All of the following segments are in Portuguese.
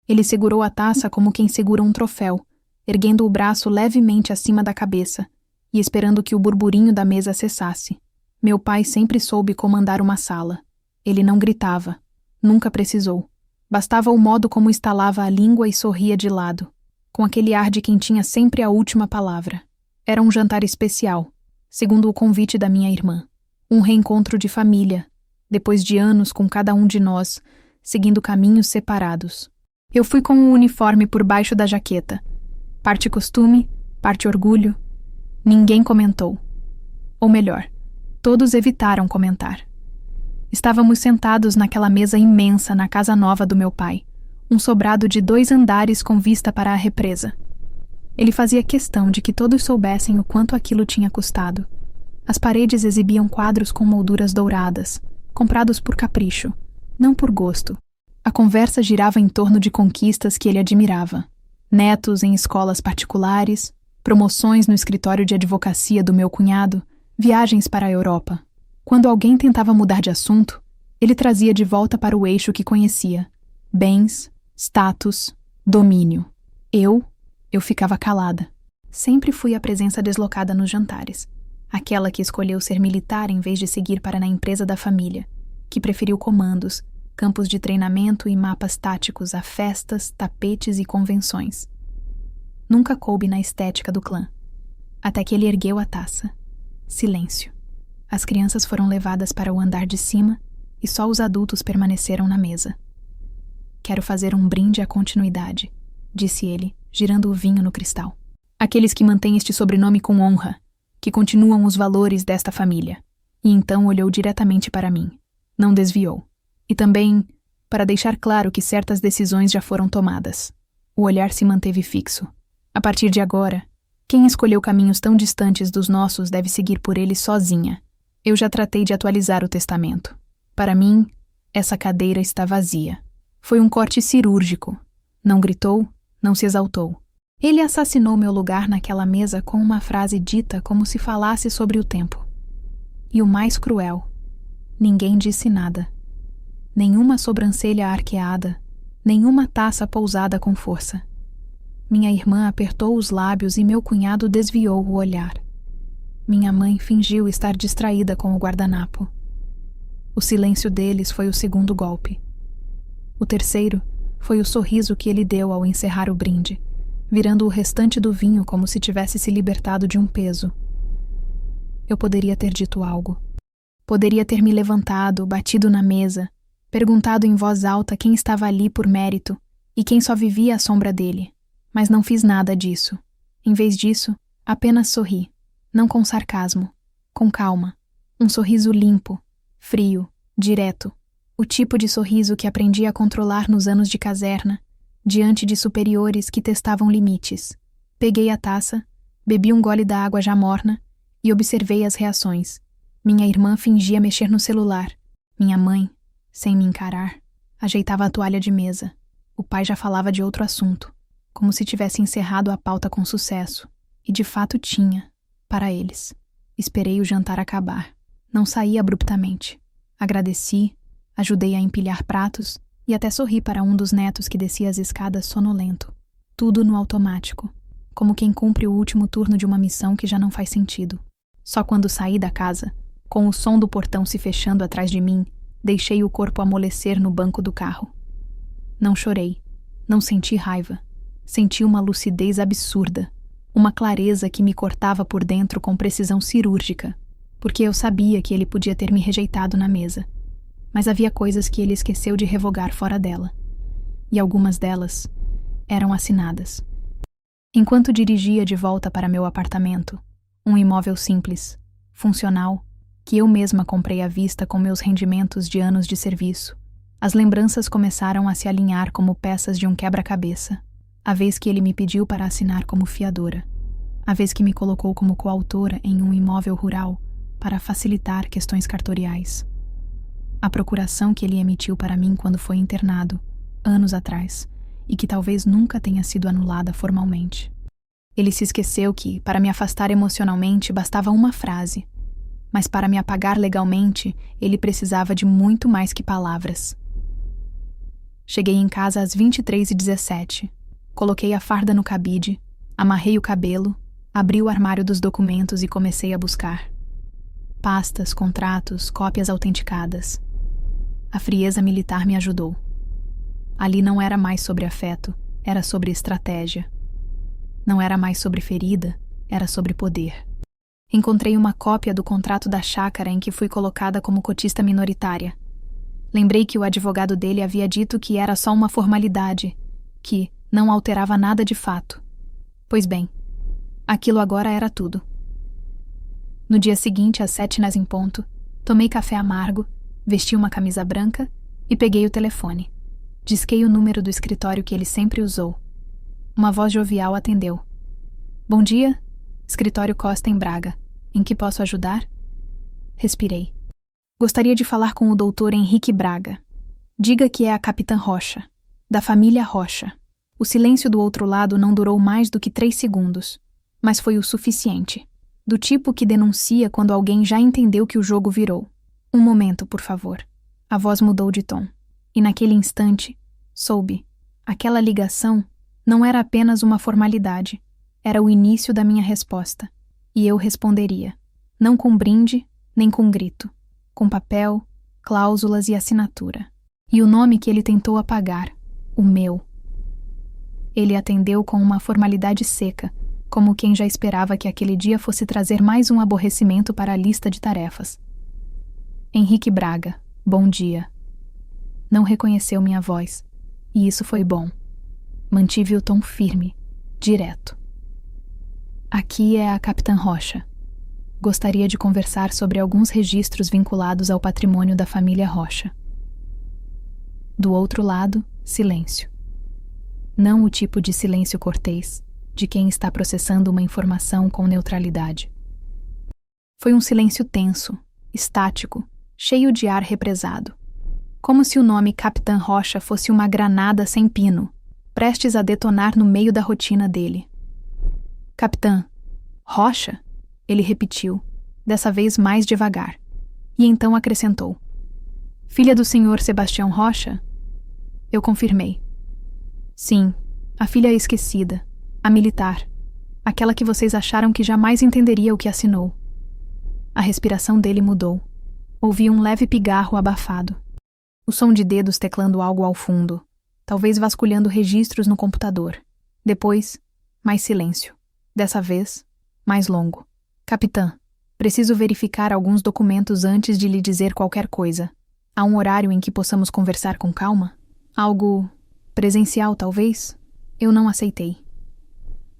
Ele segurou a taça como quem segura um troféu, erguendo o braço levemente acima da cabeça e esperando que o burburinho da mesa cessasse. Meu pai sempre soube comandar uma sala. Ele não gritava. Nunca precisou. Bastava o modo como estalava a língua e sorria de lado, com aquele ar de quem tinha sempre a última palavra. Era um jantar especial, segundo o convite da minha irmã. Um reencontro de família, depois de anos com cada um de nós, seguindo caminhos separados. Eu fui com o uniforme por baixo da jaqueta. Parte costume, parte orgulho. Ninguém comentou. Ou melhor, todos evitaram comentar. Estávamos sentados naquela mesa imensa na casa nova do meu pai, um sobrado de 2 andares com vista para a represa. Ele fazia questão de que todos soubessem o quanto aquilo tinha custado. As paredes exibiam quadros com molduras douradas, comprados por capricho, não por gosto. A conversa girava em torno de conquistas que ele admirava. Netos em escolas particulares, promoções no escritório de advocacia do meu cunhado, viagens para a Europa. Quando alguém tentava mudar de assunto, ele trazia de volta para o eixo que conhecia: bens, status, domínio. Eu ficava calada. Sempre fui a presença deslocada nos jantares. Aquela que escolheu ser militar em vez de seguir para na empresa da família, que preferiu comandos, campos de treinamento e mapas táticos a festas, tapetes e convenções. Nunca coube na estética do clã. Até que ele ergueu a taça. Silêncio. As crianças foram levadas para o andar de cima e só os adultos permaneceram na mesa. Quero fazer um brinde à continuidade, disse ele, girando o vinho no cristal. Aqueles que mantêm este sobrenome com honra, que continuam os valores desta família. E então olhou diretamente para mim. Não desviou. E também para deixar claro que certas decisões já foram tomadas. O olhar se manteve fixo. A partir de agora, quem escolheu caminhos tão distantes dos nossos deve seguir por eles sozinha. Eu já tratei de atualizar o testamento. Para mim, essa cadeira está vazia. Foi um corte cirúrgico. Não gritou, não se exaltou. Ele assassinou meu lugar naquela mesa com uma frase dita como se falasse sobre o tempo. E o mais cruel, ninguém disse nada. Nenhuma sobrancelha arqueada, nenhuma taça pousada com força. Minha irmã apertou os lábios e meu cunhado desviou o olhar. Minha mãe fingiu estar distraída com o guardanapo. O silêncio deles foi o segundo golpe. O terceiro foi o sorriso que ele deu ao encerrar o brinde, virando o restante do vinho como se tivesse se libertado de um peso. Eu poderia ter dito algo. Poderia ter me levantado, batido na mesa, perguntado em voz alta quem estava ali por mérito e quem só vivia à sombra dele. Mas não fiz nada disso. Em vez disso, apenas sorri. Não com sarcasmo, com calma. Um sorriso limpo, frio, direto. O tipo de sorriso que aprendi a controlar nos anos de caserna, diante de superiores que testavam limites. Peguei a taça, bebi um gole da água já morna e observei as reações. Minha irmã fingia mexer no celular. Minha mãe, sem me encarar, ajeitava a toalha de mesa. O pai já falava de outro assunto, como se tivesse encerrado a pauta com sucesso. E de fato tinha. Para eles. Esperei o jantar acabar. Não saí abruptamente. Agradeci, ajudei a empilhar pratos e até sorri para um dos netos que descia as escadas sonolento. Tudo no automático, como quem cumpre o último turno de uma missão que já não faz sentido. Só quando saí da casa, com o som do portão se fechando atrás de mim, deixei o corpo amolecer no banco do carro. Não chorei, não senti raiva. Senti uma lucidez absurda. Uma clareza que me cortava por dentro com precisão cirúrgica, porque eu sabia que ele podia ter me rejeitado na mesa. Mas havia coisas que ele esqueceu de revogar fora dela. E algumas delas eram assinadas. Enquanto dirigia de volta para meu apartamento, um imóvel simples, funcional, que eu mesma comprei à vista com meus rendimentos de anos de serviço, as lembranças começaram a se alinhar como peças de um quebra-cabeça. A vez que ele me pediu para assinar como fiadora. A vez que me colocou como coautora em um imóvel rural para facilitar questões cartoriais. A procuração que ele emitiu para mim quando foi internado, anos atrás, e que talvez nunca tenha sido anulada formalmente. Ele se esqueceu que, para me afastar emocionalmente, bastava uma frase. Mas para me apagar legalmente, ele precisava de muito mais que palavras. Cheguei em casa às 23h17. Coloquei a farda no cabide, amarrei o cabelo, abri o armário dos documentos e comecei a buscar. Pastas, contratos, cópias autenticadas. A frieza militar me ajudou. Ali não era mais sobre afeto, era sobre estratégia. Não era mais sobre ferida, era sobre poder. Encontrei uma cópia do contrato da chácara em que fui colocada como cotista minoritária. Lembrei que o advogado dele havia dito que era só uma formalidade, que não alterava nada de fato. Pois bem, aquilo agora era tudo. No dia seguinte, às 7h em ponto, tomei café amargo, vesti uma camisa branca e peguei o telefone. Disquei o número do escritório que ele sempre usou. Uma voz jovial atendeu. Bom dia, escritório Costa em Braga. Em que posso ajudar? Respirei. Gostaria de falar com o doutor Henrique Braga. Diga que é a Capitã Rocha, da família Rocha. O silêncio do outro lado não durou mais do que 3 segundos, mas foi o suficiente. Do tipo que denuncia quando alguém já entendeu que o jogo virou. Um momento, por favor. A voz mudou de tom. E naquele instante, soube. Aquela ligação não era apenas uma formalidade. Era o início da minha resposta. E eu responderia. Não com brinde, nem com grito. Com papel, cláusulas e assinatura. E o nome que ele tentou apagar. O meu. Ele atendeu com uma formalidade seca, como quem já esperava que aquele dia fosse trazer mais um aborrecimento para a lista de tarefas. Henrique Braga, bom dia. Não reconheceu minha voz, e isso foi bom. Mantive o tom firme, direto. Aqui é a Capitã Rocha. Gostaria de conversar sobre alguns registros vinculados ao patrimônio da família Rocha. Do outro lado, silêncio. Não o tipo de silêncio cortês, de quem está processando uma informação com neutralidade. Foi um silêncio tenso, estático, cheio de ar represado. Como se o nome Capitã Rocha fosse uma granada sem pino, prestes a detonar no meio da rotina dele. Capitã, Rocha? Ele repetiu, dessa vez mais devagar, e então acrescentou. Filha do senhor Sebastião Rocha? Eu confirmei. Sim, a filha esquecida, a militar, aquela que vocês acharam que jamais entenderia o que assinou. A respiração dele mudou. Ouvi um leve pigarro abafado. O som de dedos teclando algo ao fundo, talvez vasculhando registros no computador. Depois, mais silêncio. Dessa vez, mais longo. Capitã, preciso verificar alguns documentos antes de lhe dizer qualquer coisa. Há um horário em que possamos conversar com calma? Algo presencial, talvez? Eu não aceitei.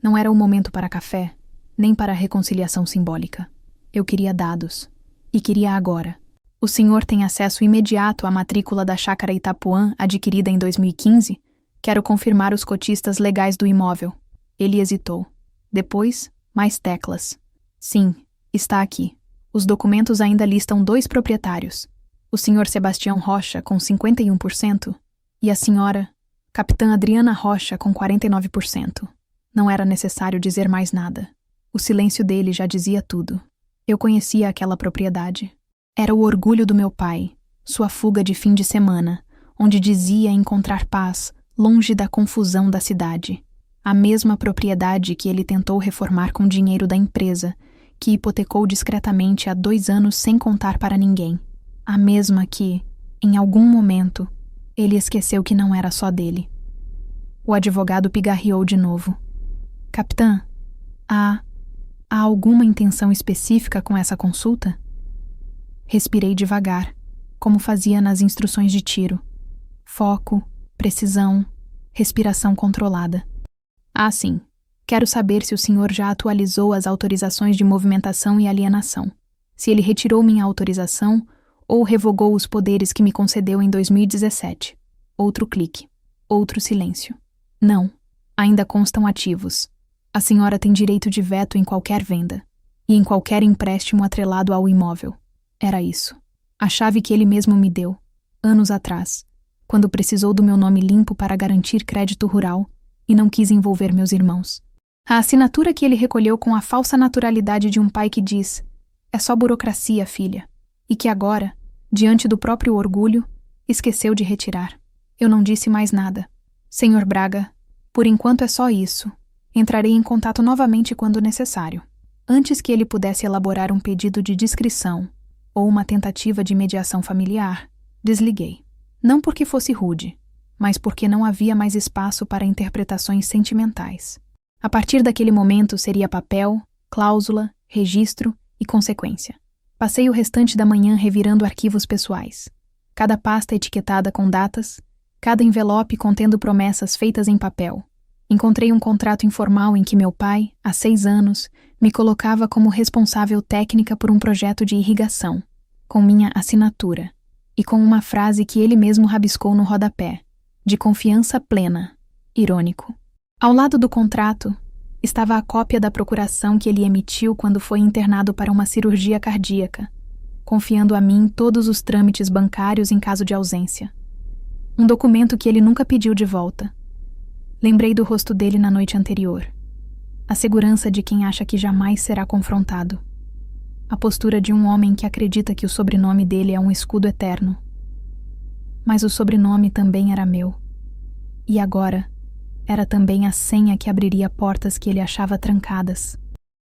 Não era o momento para café, nem para reconciliação simbólica. Eu queria dados. E queria agora. O senhor tem acesso imediato à matrícula da Chácara Itapuã, adquirida em 2015? Quero confirmar os cotistas legais do imóvel. Ele hesitou. Depois, mais teclas. Sim, está aqui. Os documentos ainda listam 2 proprietários. O senhor Sebastião Rocha, com 51%, e a senhora, Capitã Adriana Rocha, com 49%. Não era necessário dizer mais nada. O silêncio dele já dizia tudo. Eu conhecia aquela propriedade. Era o orgulho do meu pai, sua fuga de fim de semana, onde dizia encontrar paz, longe da confusão da cidade. A mesma propriedade que ele tentou reformar com dinheiro da empresa, que hipotecou discretamente há 2 anos sem contar para ninguém. A mesma que, em algum momento, ele esqueceu que não era só dele. O advogado pigarreou de novo. Capitã, há alguma intenção específica com essa consulta? Respirei devagar, como fazia nas instruções de tiro. Foco, precisão, respiração controlada. Ah, sim. Quero saber se o senhor já atualizou as autorizações de movimentação e alienação. Se ele retirou minha autorização ou revogou os poderes que me concedeu em 2017. Outro clique. Outro silêncio. Não. Ainda constam ativos. A senhora tem direito de veto em qualquer venda. E em qualquer empréstimo atrelado ao imóvel. Era isso. A chave que ele mesmo me deu, anos atrás, quando precisou do meu nome limpo para garantir crédito rural e não quis envolver meus irmãos. A assinatura que ele recolheu com a falsa naturalidade de um pai que diz: é só burocracia, filha, e que agora, diante do próprio orgulho, esqueceu de retirar. Eu não disse mais nada. Senhor Braga, por enquanto é só isso. Entrarei em contato novamente quando necessário. Antes que ele pudesse elaborar um pedido de discrição ou uma tentativa de mediação familiar, desliguei. Não porque fosse rude, mas porque não havia mais espaço para interpretações sentimentais. A partir daquele momento seria papel, cláusula, registro e consequência. Passei o restante da manhã revirando arquivos pessoais. Cada pasta etiquetada com datas, cada envelope contendo promessas feitas em papel. Encontrei um contrato informal em que meu pai, há 6 anos, me colocava como responsável técnica por um projeto de irrigação, com minha assinatura, e com uma frase que ele mesmo rabiscou no rodapé, de confiança plena, irônico. Ao lado do contrato, estava a cópia da procuração que ele emitiu quando foi internado para uma cirurgia cardíaca, confiando a mim todos os trâmites bancários em caso de ausência. Um documento que ele nunca pediu de volta. Lembrei do rosto dele na noite anterior. A segurança de quem acha que jamais será confrontado. A postura de um homem que acredita que o sobrenome dele é um escudo eterno. Mas o sobrenome também era meu. E agora, era também a senha que abriria portas que ele achava trancadas.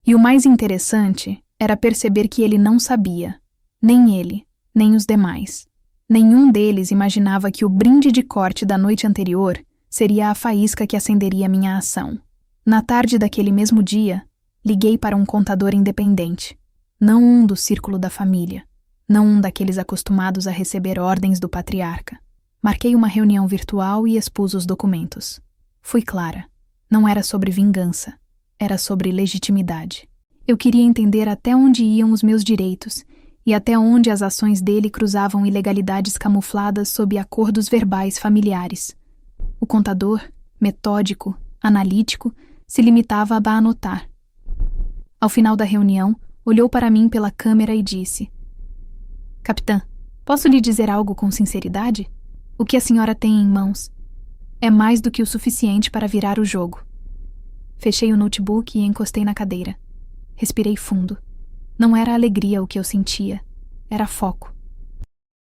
E o mais interessante era perceber que ele não sabia, nem ele, nem os demais. Nenhum deles imaginava que o brinde de corte da noite anterior seria a faísca que acenderia minha ação. Na tarde daquele mesmo dia, liguei para um contador independente, não um do círculo da família, não um daqueles acostumados a receber ordens do patriarca. Marquei uma reunião virtual e expus os documentos. Fui clara. Não era sobre vingança, era sobre legitimidade. Eu queria entender até onde iam os meus direitos e até onde as ações dele cruzavam ilegalidades camufladas sob acordos verbais familiares. O contador, metódico, analítico, se limitava a anotar. Ao final da reunião, olhou para mim pela câmera e disse: Capitã, posso lhe dizer algo com sinceridade? O que a senhora tem em mãos é mais do que o suficiente para virar o jogo. Fechei o notebook e encostei na cadeira. Respirei fundo. Não era alegria o que eu sentia, era foco.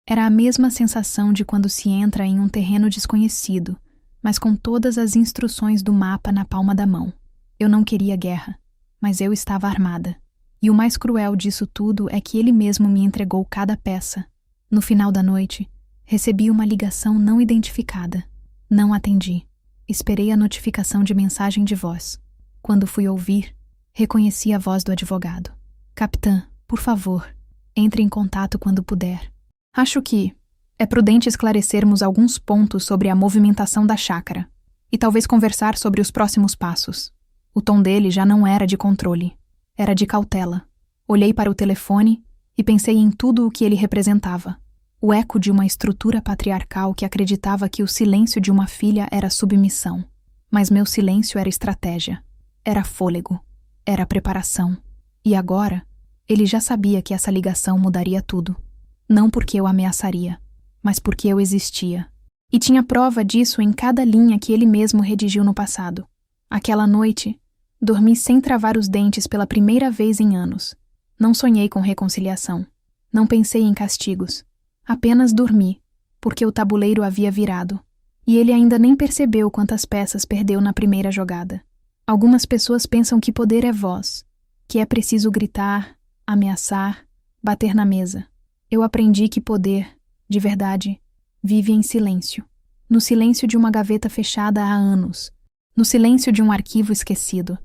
Era a mesma sensação de quando se entra em um terreno desconhecido, mas com todas as instruções do mapa na palma da mão. Eu não queria guerra, mas eu estava armada. E o mais cruel disso tudo é que ele mesmo me entregou cada peça. No final da noite, recebi uma ligação não identificada. Não atendi. Esperei a notificação de mensagem de voz. Quando fui ouvir, reconheci a voz do advogado. Capitã, por favor, entre em contato quando puder. Acho que é prudente esclarecermos alguns pontos sobre a movimentação da chácara e talvez conversar sobre os próximos passos. O tom dele já não era de controle, era de cautela. Olhei para o telefone e pensei em tudo o que ele representava. O eco de uma estrutura patriarcal que acreditava que o silêncio de uma filha era submissão. Mas meu silêncio era estratégia, era fôlego, era preparação. E agora, ele já sabia que essa ligação mudaria tudo. Não porque eu ameaçaria, mas porque eu existia. E tinha prova disso em cada linha que ele mesmo redigiu no passado. Aquela noite, dormi sem travar os dentes pela primeira vez em anos. Não sonhei com reconciliação. Não pensei em castigos. Apenas dormi, porque o tabuleiro havia virado. E ele ainda nem percebeu quantas peças perdeu na primeira jogada. Algumas pessoas pensam que poder é voz, que é preciso gritar, ameaçar, bater na mesa. Eu aprendi que poder, de verdade, vive em silêncio. No silêncio de uma gaveta fechada há anos. No silêncio de um arquivo esquecido.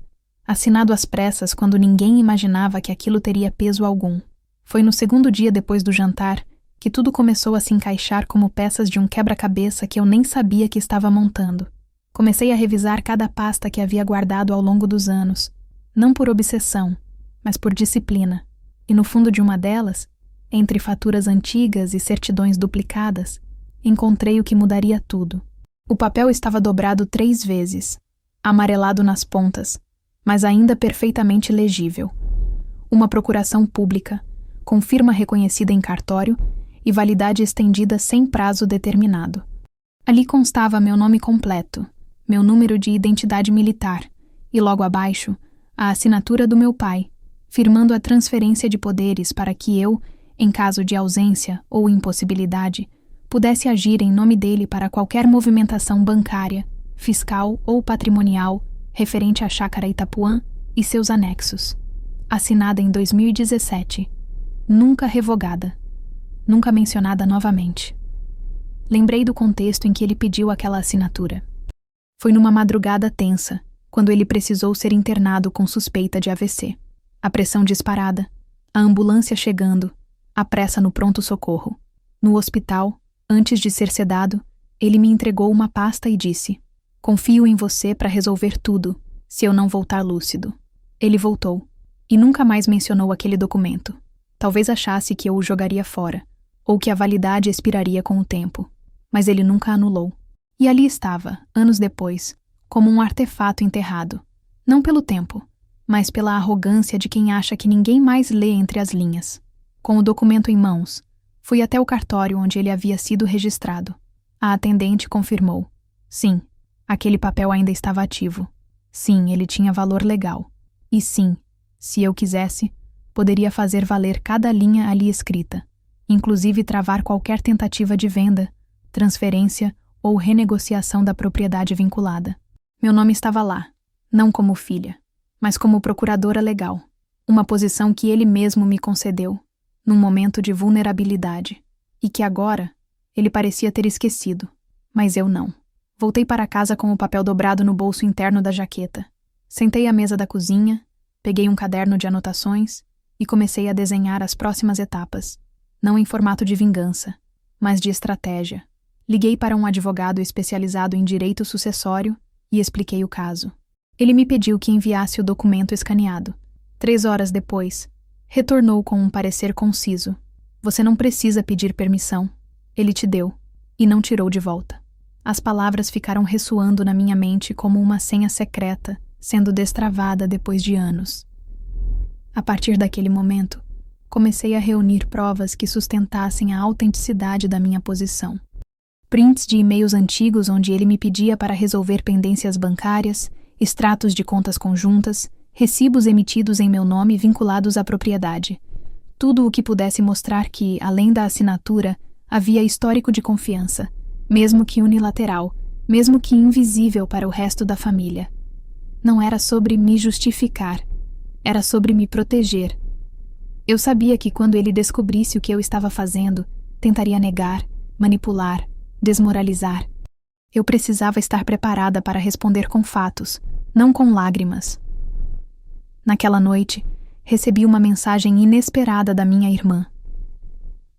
Assinado às pressas quando ninguém imaginava que aquilo teria peso algum. Foi no segundo dia depois do jantar que tudo começou a se encaixar como peças de um quebra-cabeça que eu nem sabia que estava montando. Comecei a revisar cada pasta que havia guardado ao longo dos anos. Não por obsessão, mas por disciplina. E no fundo de uma delas, entre faturas antigas e certidões duplicadas, encontrei o que mudaria tudo. O papel estava dobrado 3 vezes, amarelado nas pontas, mas ainda perfeitamente legível. Uma procuração pública, com firma reconhecida em cartório e validade estendida sem prazo determinado. Ali constava meu nome completo, meu número de identidade militar e, logo abaixo, a assinatura do meu pai, firmando a transferência de poderes para que eu, em caso de ausência ou impossibilidade, pudesse agir em nome dele para qualquer movimentação bancária, fiscal ou patrimonial referente à Chácara Itapuã e seus anexos. Assinada em 2017. Nunca revogada. Nunca mencionada novamente. Lembrei do contexto em que ele pediu aquela assinatura. Foi numa madrugada tensa, quando ele precisou ser internado com suspeita de AVC. A pressão disparada, a ambulância chegando, a pressa no pronto-socorro. No hospital, antes de ser sedado, ele me entregou uma pasta e disse: "Confio em você para resolver tudo, se eu não voltar lúcido." Ele voltou, e nunca mais mencionou aquele documento. Talvez achasse que eu o jogaria fora, ou que a validade expiraria com o tempo. Mas ele nunca anulou. E ali estava, anos depois, como um artefato enterrado. Não pelo tempo, mas pela arrogância de quem acha que ninguém mais lê entre as linhas. Com o documento em mãos, fui até o cartório onde ele havia sido registrado. A atendente confirmou. Sim, aquele papel ainda estava ativo. Sim, ele tinha valor legal. E sim, se eu quisesse, poderia fazer valer cada linha ali escrita, inclusive travar qualquer tentativa de venda, transferência ou renegociação da propriedade vinculada. Meu nome estava lá, não como filha, mas como procuradora legal, uma posição que ele mesmo me concedeu, num momento de vulnerabilidade, e que agora ele parecia ter esquecido, mas eu não. Voltei para casa com o papel dobrado no bolso interno da jaqueta. Sentei à mesa da cozinha, peguei um caderno de anotações e comecei a desenhar as próximas etapas, não em formato de vingança, mas de estratégia. Liguei para um advogado especializado em direito sucessório e expliquei o caso. Ele me pediu que enviasse o documento escaneado. 3 horas depois, retornou com um parecer conciso. Você não precisa pedir permissão. Ele te deu, e não tirou de volta. As palavras ficaram ressoando na minha mente como uma senha secreta, sendo destravada depois de anos. A partir daquele momento, comecei a reunir provas que sustentassem a autenticidade da minha posição. Prints de e-mails antigos onde ele me pedia para resolver pendências bancárias, extratos de contas conjuntas, recibos emitidos em meu nome vinculados à propriedade. Tudo o que pudesse mostrar que, além da assinatura, havia histórico de confiança, mesmo que unilateral, mesmo que invisível para o resto da família. Não era sobre me justificar, era sobre me proteger. Eu sabia que quando ele descobrisse o que eu estava fazendo, tentaria negar, manipular, desmoralizar. Eu precisava estar preparada para responder com fatos, não com lágrimas. Naquela noite, recebi uma mensagem inesperada da minha irmã.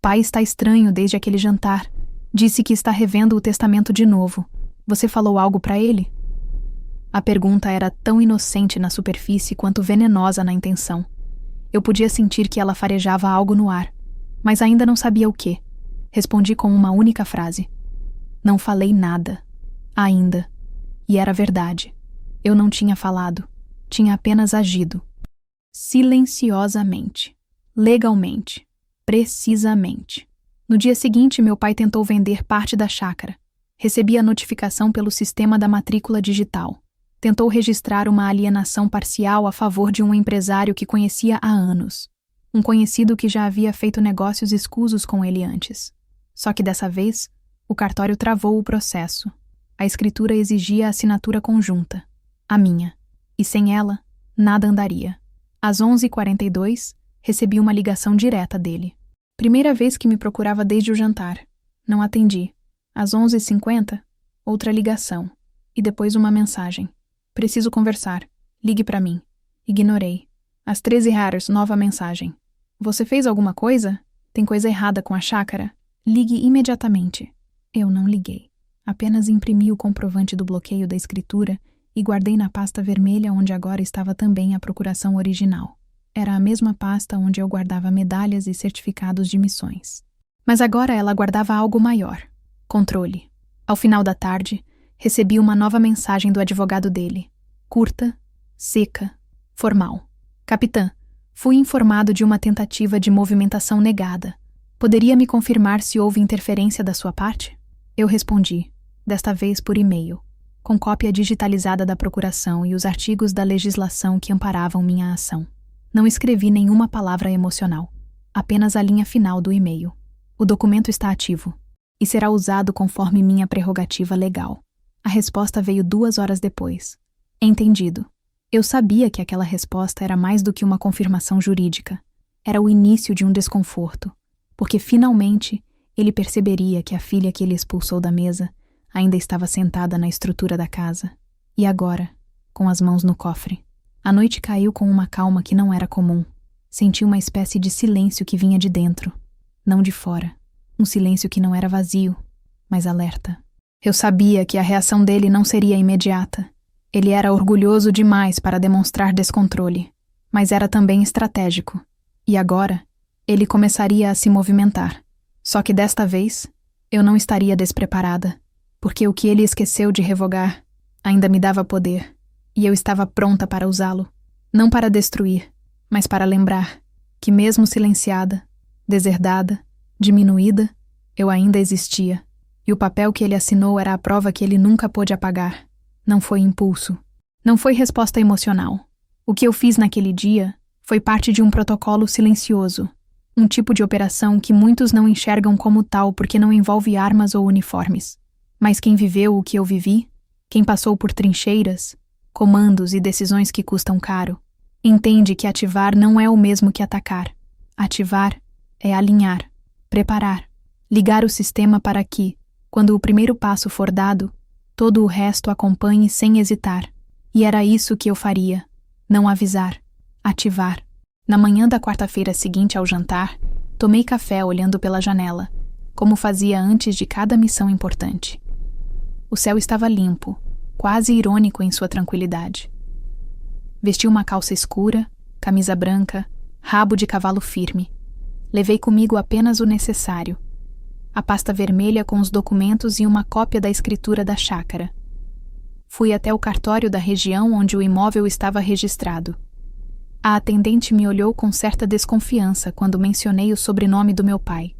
Pai está estranho desde aquele jantar. Disse que está revendo o testamento de novo. Você falou algo para ele? A pergunta era tão inocente na superfície quanto venenosa na intenção. Eu podia sentir que ela farejava algo no ar, mas ainda não sabia o quê. Respondi com uma única frase. Não falei nada. Ainda. E era verdade. Eu não tinha falado. Tinha apenas agido. Silenciosamente. Legalmente. Precisamente. No dia seguinte, meu pai tentou vender parte da chácara. Recebi a notificação pelo sistema da matrícula digital. Tentou registrar uma alienação parcial a favor de um empresário que conhecia há anos. Um conhecido que já havia feito negócios escusos com ele antes. Só que dessa vez, o cartório travou o processo. A escritura exigia a assinatura conjunta. A minha. E sem ela, nada andaria. Às 11h42, recebi uma ligação direta dele. Primeira vez que me procurava desde o jantar. Não atendi. Às 11h50, outra ligação. E depois uma mensagem. Preciso conversar. Ligue para mim. Ignorei. Às 13h, nova mensagem. Você fez alguma coisa? Tem coisa errada com a chácara? Ligue imediatamente. Eu não liguei. Apenas imprimi o comprovante do bloqueio da escritura e guardei na pasta vermelha onde agora estava também a procuração original. Era a mesma pasta onde eu guardava medalhas e certificados de missões. Mas agora ela guardava algo maior. Controle. Ao final da tarde, recebi uma nova mensagem do advogado dele. Curta, seca, formal. Capitã, fui informado de uma tentativa de movimentação negada. Poderia me confirmar se houve interferência da sua parte? Eu respondi, desta vez por e-mail, com cópia digitalizada da procuração e os artigos da legislação que amparavam minha ação. Não escrevi nenhuma palavra emocional, apenas a linha final do e-mail. O documento está ativo. e será usado conforme minha prerrogativa legal. A resposta veio 2 horas depois. Entendido. Eu sabia que aquela resposta era mais do que uma confirmação jurídica. Era o início de um desconforto, porque finalmente ele perceberia que a filha que ele expulsou da mesa ainda estava sentada na estrutura da casa. E agora, com as mãos no cofre. A noite caiu com uma calma que não era comum. Senti uma espécie de silêncio que vinha de dentro, não de fora. Um silêncio que não era vazio, mas alerta. Eu sabia que a reação dele não seria imediata. Ele era orgulhoso demais para demonstrar descontrole, mas era também estratégico. E agora, ele começaria a se movimentar. Só que desta vez, eu não estaria despreparada, porque o que ele esqueceu de revogar ainda me dava poder, e eu estava pronta para usá-lo, não para destruir, mas para lembrar que mesmo silenciada, deserdada, diminuída, eu ainda existia, e o papel que ele assinou era a prova que ele nunca pôde apagar. Não foi impulso. Não foi resposta emocional. O que eu fiz naquele dia foi parte de um protocolo silencioso, um tipo de operação que muitos não enxergam como tal porque não envolve armas ou uniformes. Mas quem viveu o que eu vivi, quem passou por trincheiras, comandos e decisões que custam caro, entende que ativar não é o mesmo que atacar. Ativar é alinhar, preparar, ligar o sistema para que, quando o primeiro passo for dado, todo o resto acompanhe sem hesitar. E era isso que eu faria. Não avisar. Ativar. Na manhã da quarta-feira seguinte ao jantar, tomei café olhando pela janela, como fazia antes de cada missão importante. O céu estava limpo, quase irônico em sua tranquilidade. Vesti uma calça escura, camisa branca, rabo de cavalo firme. Levei comigo apenas o necessário. A pasta vermelha com os documentos e uma cópia da escritura da chácara. Fui até o cartório da região onde o imóvel estava registrado. A atendente me olhou com certa desconfiança quando mencionei o sobrenome do meu pai.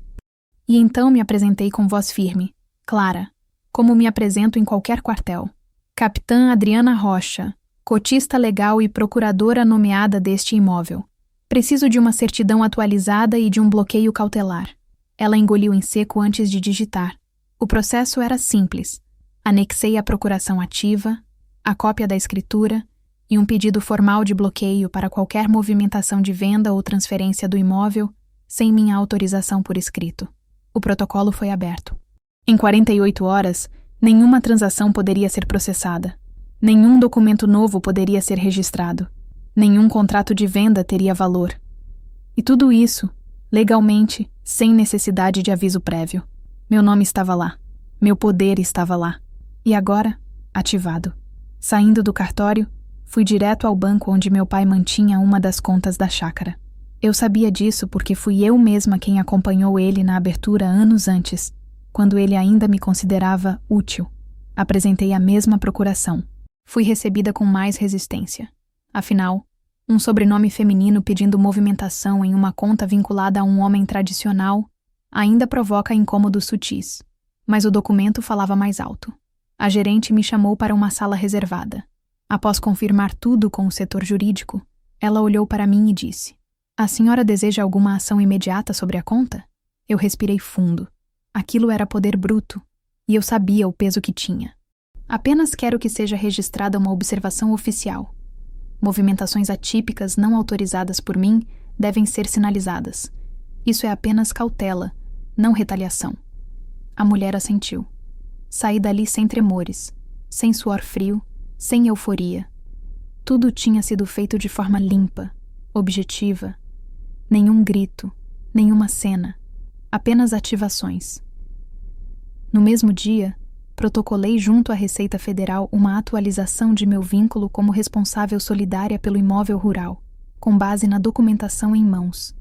E então me apresentei com voz firme, clara, como me apresento em qualquer quartel. Capitã Adriana Rocha, cotista legal e procuradora nomeada deste imóvel. Preciso de uma certidão atualizada e de um bloqueio cautelar. Ela engoliu em seco antes de digitar. O processo era simples. Anexei a procuração ativa, a cópia da escritura e um pedido formal de bloqueio para qualquer movimentação de venda ou transferência do imóvel sem minha autorização por escrito. O protocolo foi aberto. Em 48 horas, nenhuma transação poderia ser processada. Nenhum documento novo poderia ser registrado. Nenhum contrato de venda teria valor. E tudo isso, legalmente, sem necessidade de aviso prévio. Meu nome estava lá. Meu poder estava lá. E agora, ativado. Saindo do cartório, fui direto ao banco onde meu pai mantinha uma das contas da chácara. Eu sabia disso porque fui eu mesma quem acompanhou ele na abertura anos antes, quando ele ainda me considerava útil. Apresentei a mesma procuração. Fui recebida com mais resistência. Afinal, um sobrenome feminino pedindo movimentação em uma conta vinculada a um homem tradicional ainda provoca incômodos sutis. Mas o documento falava mais alto. A gerente me chamou para uma sala reservada. Após confirmar tudo com o setor jurídico, ela olhou para mim e disse: "A senhora deseja alguma ação imediata sobre a conta?" Eu respirei fundo. Aquilo era poder bruto, e eu sabia o peso que tinha. "Apenas quero que seja registrada uma observação oficial. Movimentações atípicas não autorizadas por mim devem ser sinalizadas. Isso é apenas cautela, não retaliação." A mulher assentiu. Saí dali sem tremores, sem suor frio, sem euforia. Tudo tinha sido feito de forma limpa, objetiva. Nenhum grito, nenhuma cena, apenas ativações. No mesmo dia, protocolei junto à Receita Federal uma atualização de meu vínculo como responsável solidária pelo imóvel rural, com base na documentação em mãos.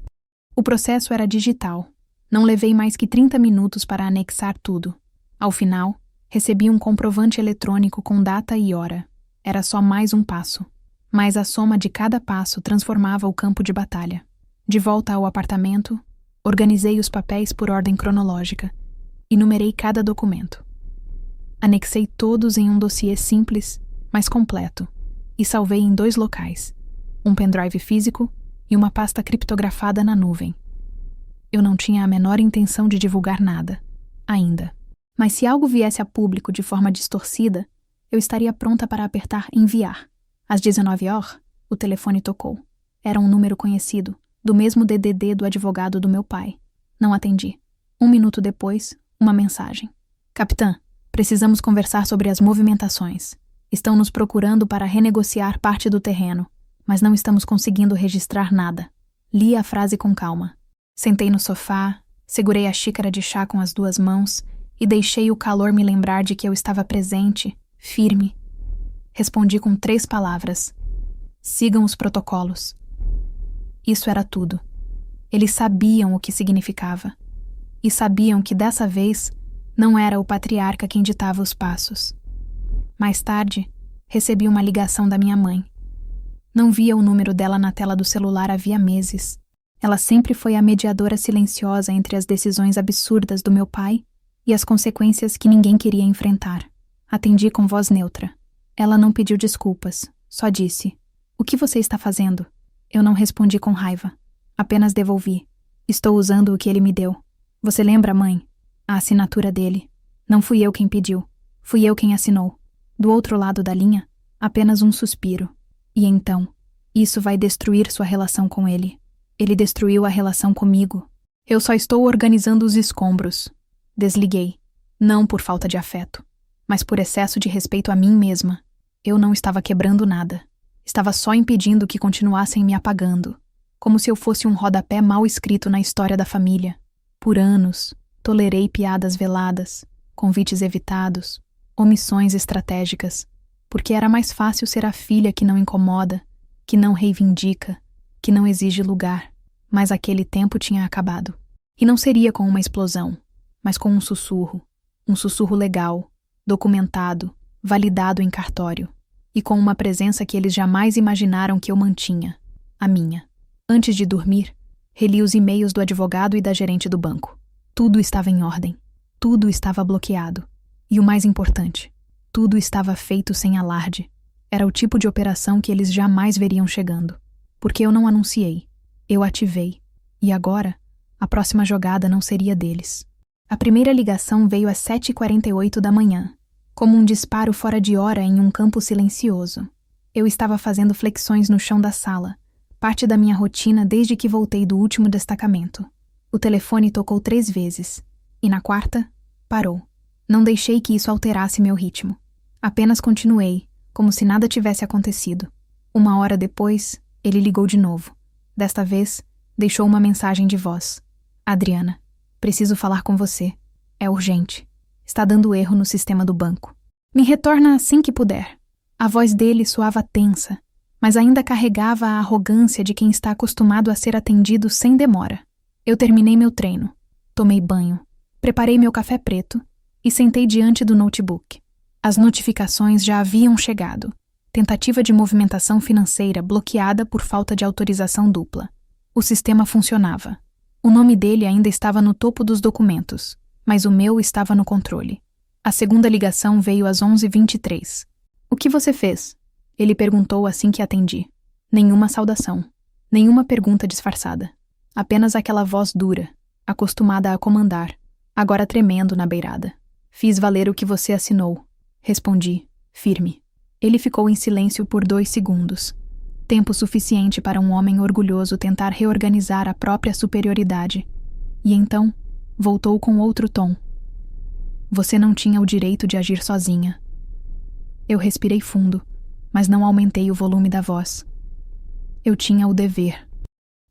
O processo era digital. Não levei mais que 30 minutos para anexar tudo. Ao final, recebi um comprovante eletrônico com data e hora. Era só mais um passo. Mas a soma de cada passo transformava o campo de batalha. De volta ao apartamento, organizei os papéis por ordem cronológica e numerei cada documento. Anexei todos em um dossiê simples, mas completo, e salvei em 2 locais, um pendrive físico e uma pasta criptografada na nuvem. Eu não tinha a menor intenção de divulgar nada, ainda. Mas se algo viesse a público de forma distorcida, eu estaria pronta para apertar enviar. Às 19 horas, o telefone tocou. Era um número conhecido, do mesmo DDD do advogado do meu pai. Não atendi. 1 minuto depois, uma mensagem. Capitã, precisamos conversar sobre as movimentações. Estão nos procurando para renegociar parte do terreno, mas não estamos conseguindo registrar nada. Li a frase com calma. Sentei no sofá, segurei a xícara de chá com as 2 mãos e deixei o calor me lembrar de que eu estava presente, firme. Respondi com 3 palavras. Sigam os protocolos. Isso era tudo. Eles sabiam o que significava. E sabiam que dessa vez não era o patriarca quem ditava os passos. Mais tarde, recebi uma ligação da minha mãe. Não via o número dela na tela do celular havia meses. Ela sempre foi a mediadora silenciosa entre as decisões absurdas do meu pai e as consequências que ninguém queria enfrentar. Atendi com voz neutra. Ela não pediu desculpas, só disse: "O que você está fazendo?" Eu não respondi com raiva. Apenas devolvi. "Estou usando o que ele me deu." "Você lembra, mãe? A assinatura dele. Não fui eu quem pediu. Fui eu quem assinou." Do outro lado da linha, apenas um suspiro. "E então, isso vai destruir sua relação com ele. Ele destruiu a relação comigo. Eu só estou organizando os escombros." Desliguei. Não por falta de afeto, mas por excesso de respeito a mim mesma. Eu não estava quebrando nada. Estava só impedindo que continuassem me apagando, como se eu fosse um rodapé mal escrito na história da família. Por anos, tolerei piadas veladas, convites evitados, omissões estratégicas, porque era mais fácil ser a filha que não incomoda, que não reivindica, que não exige lugar. Mas aquele tempo tinha acabado. E não seria com uma explosão, mas com um sussurro legal, documentado, validado em cartório, e com uma presença que eles jamais imaginaram que eu mantinha, a minha. Antes de dormir, reli os e-mails do advogado e da gerente do banco. Tudo estava em ordem. Tudo estava bloqueado. E o mais importante, tudo estava feito sem alarde. Era o tipo de operação que eles jamais veriam chegando. Porque eu não anunciei. Eu ativei. E agora, a próxima jogada não seria deles. A primeira ligação veio às 7h48 da manhã, como um disparo fora de hora em um campo silencioso. Eu estava fazendo flexões no chão da sala, parte da minha rotina desde que voltei do último destacamento. O telefone tocou 3 vezes, e na 4ª, parou. Não deixei que isso alterasse meu ritmo. Apenas continuei, como se nada tivesse acontecido. 1 hora depois, ele ligou de novo. Desta vez, deixou uma mensagem de voz. "Adriana, preciso falar com você. É urgente. Está dando erro no sistema do banco. Me retorna assim que puder." A voz dele soava tensa, mas ainda carregava a arrogância de quem está acostumado a ser atendido sem demora. Eu terminei meu treino. Tomei banho. Preparei meu café preto e sentei diante do notebook. As notificações já haviam chegado. Tentativa de movimentação financeira bloqueada por falta de autorização dupla. O sistema funcionava. O nome dele ainda estava no topo dos documentos, mas o meu estava no controle. A segunda ligação veio às 11h23. "O que você fez?" Ele perguntou assim que atendi. Nenhuma saudação. Nenhuma pergunta disfarçada. Apenas aquela voz dura, acostumada a comandar, agora tremendo na beirada. "Fiz valer o que você assinou." Respondi, firme. Ele ficou em silêncio por 2 segundos. Tempo suficiente para um homem orgulhoso tentar reorganizar a própria superioridade. E então, voltou com outro tom. "Você não tinha o direito de agir sozinha." Eu respirei fundo, mas não aumentei o volume da voz. "Eu tinha o dever."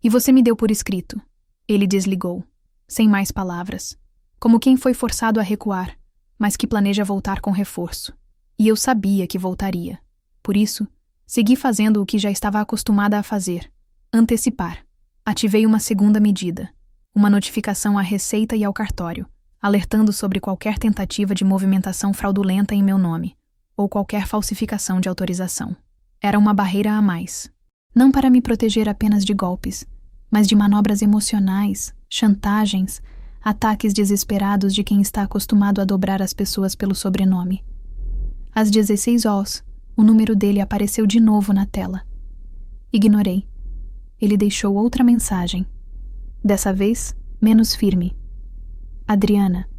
"E você me deu por escrito." Ele desligou, sem mais palavras, como quem foi forçado a recuar, mas que planeja voltar com reforço. E eu sabia que voltaria. Por isso, segui fazendo o que já estava acostumada a fazer: antecipar. Ativei uma segunda medida, uma notificação à Receita e ao cartório, alertando sobre qualquer tentativa de movimentação fraudulenta em meu nome, ou qualquer falsificação de autorização. Era uma barreira a mais. Não para me proteger apenas de golpes, mas de manobras emocionais, chantagens, ataques desesperados de quem está acostumado a dobrar as pessoas pelo sobrenome. Às 16 horas, o número dele apareceu de novo na tela. Ignorei. Ele deixou outra mensagem. Dessa vez, menos firme. "Adriana,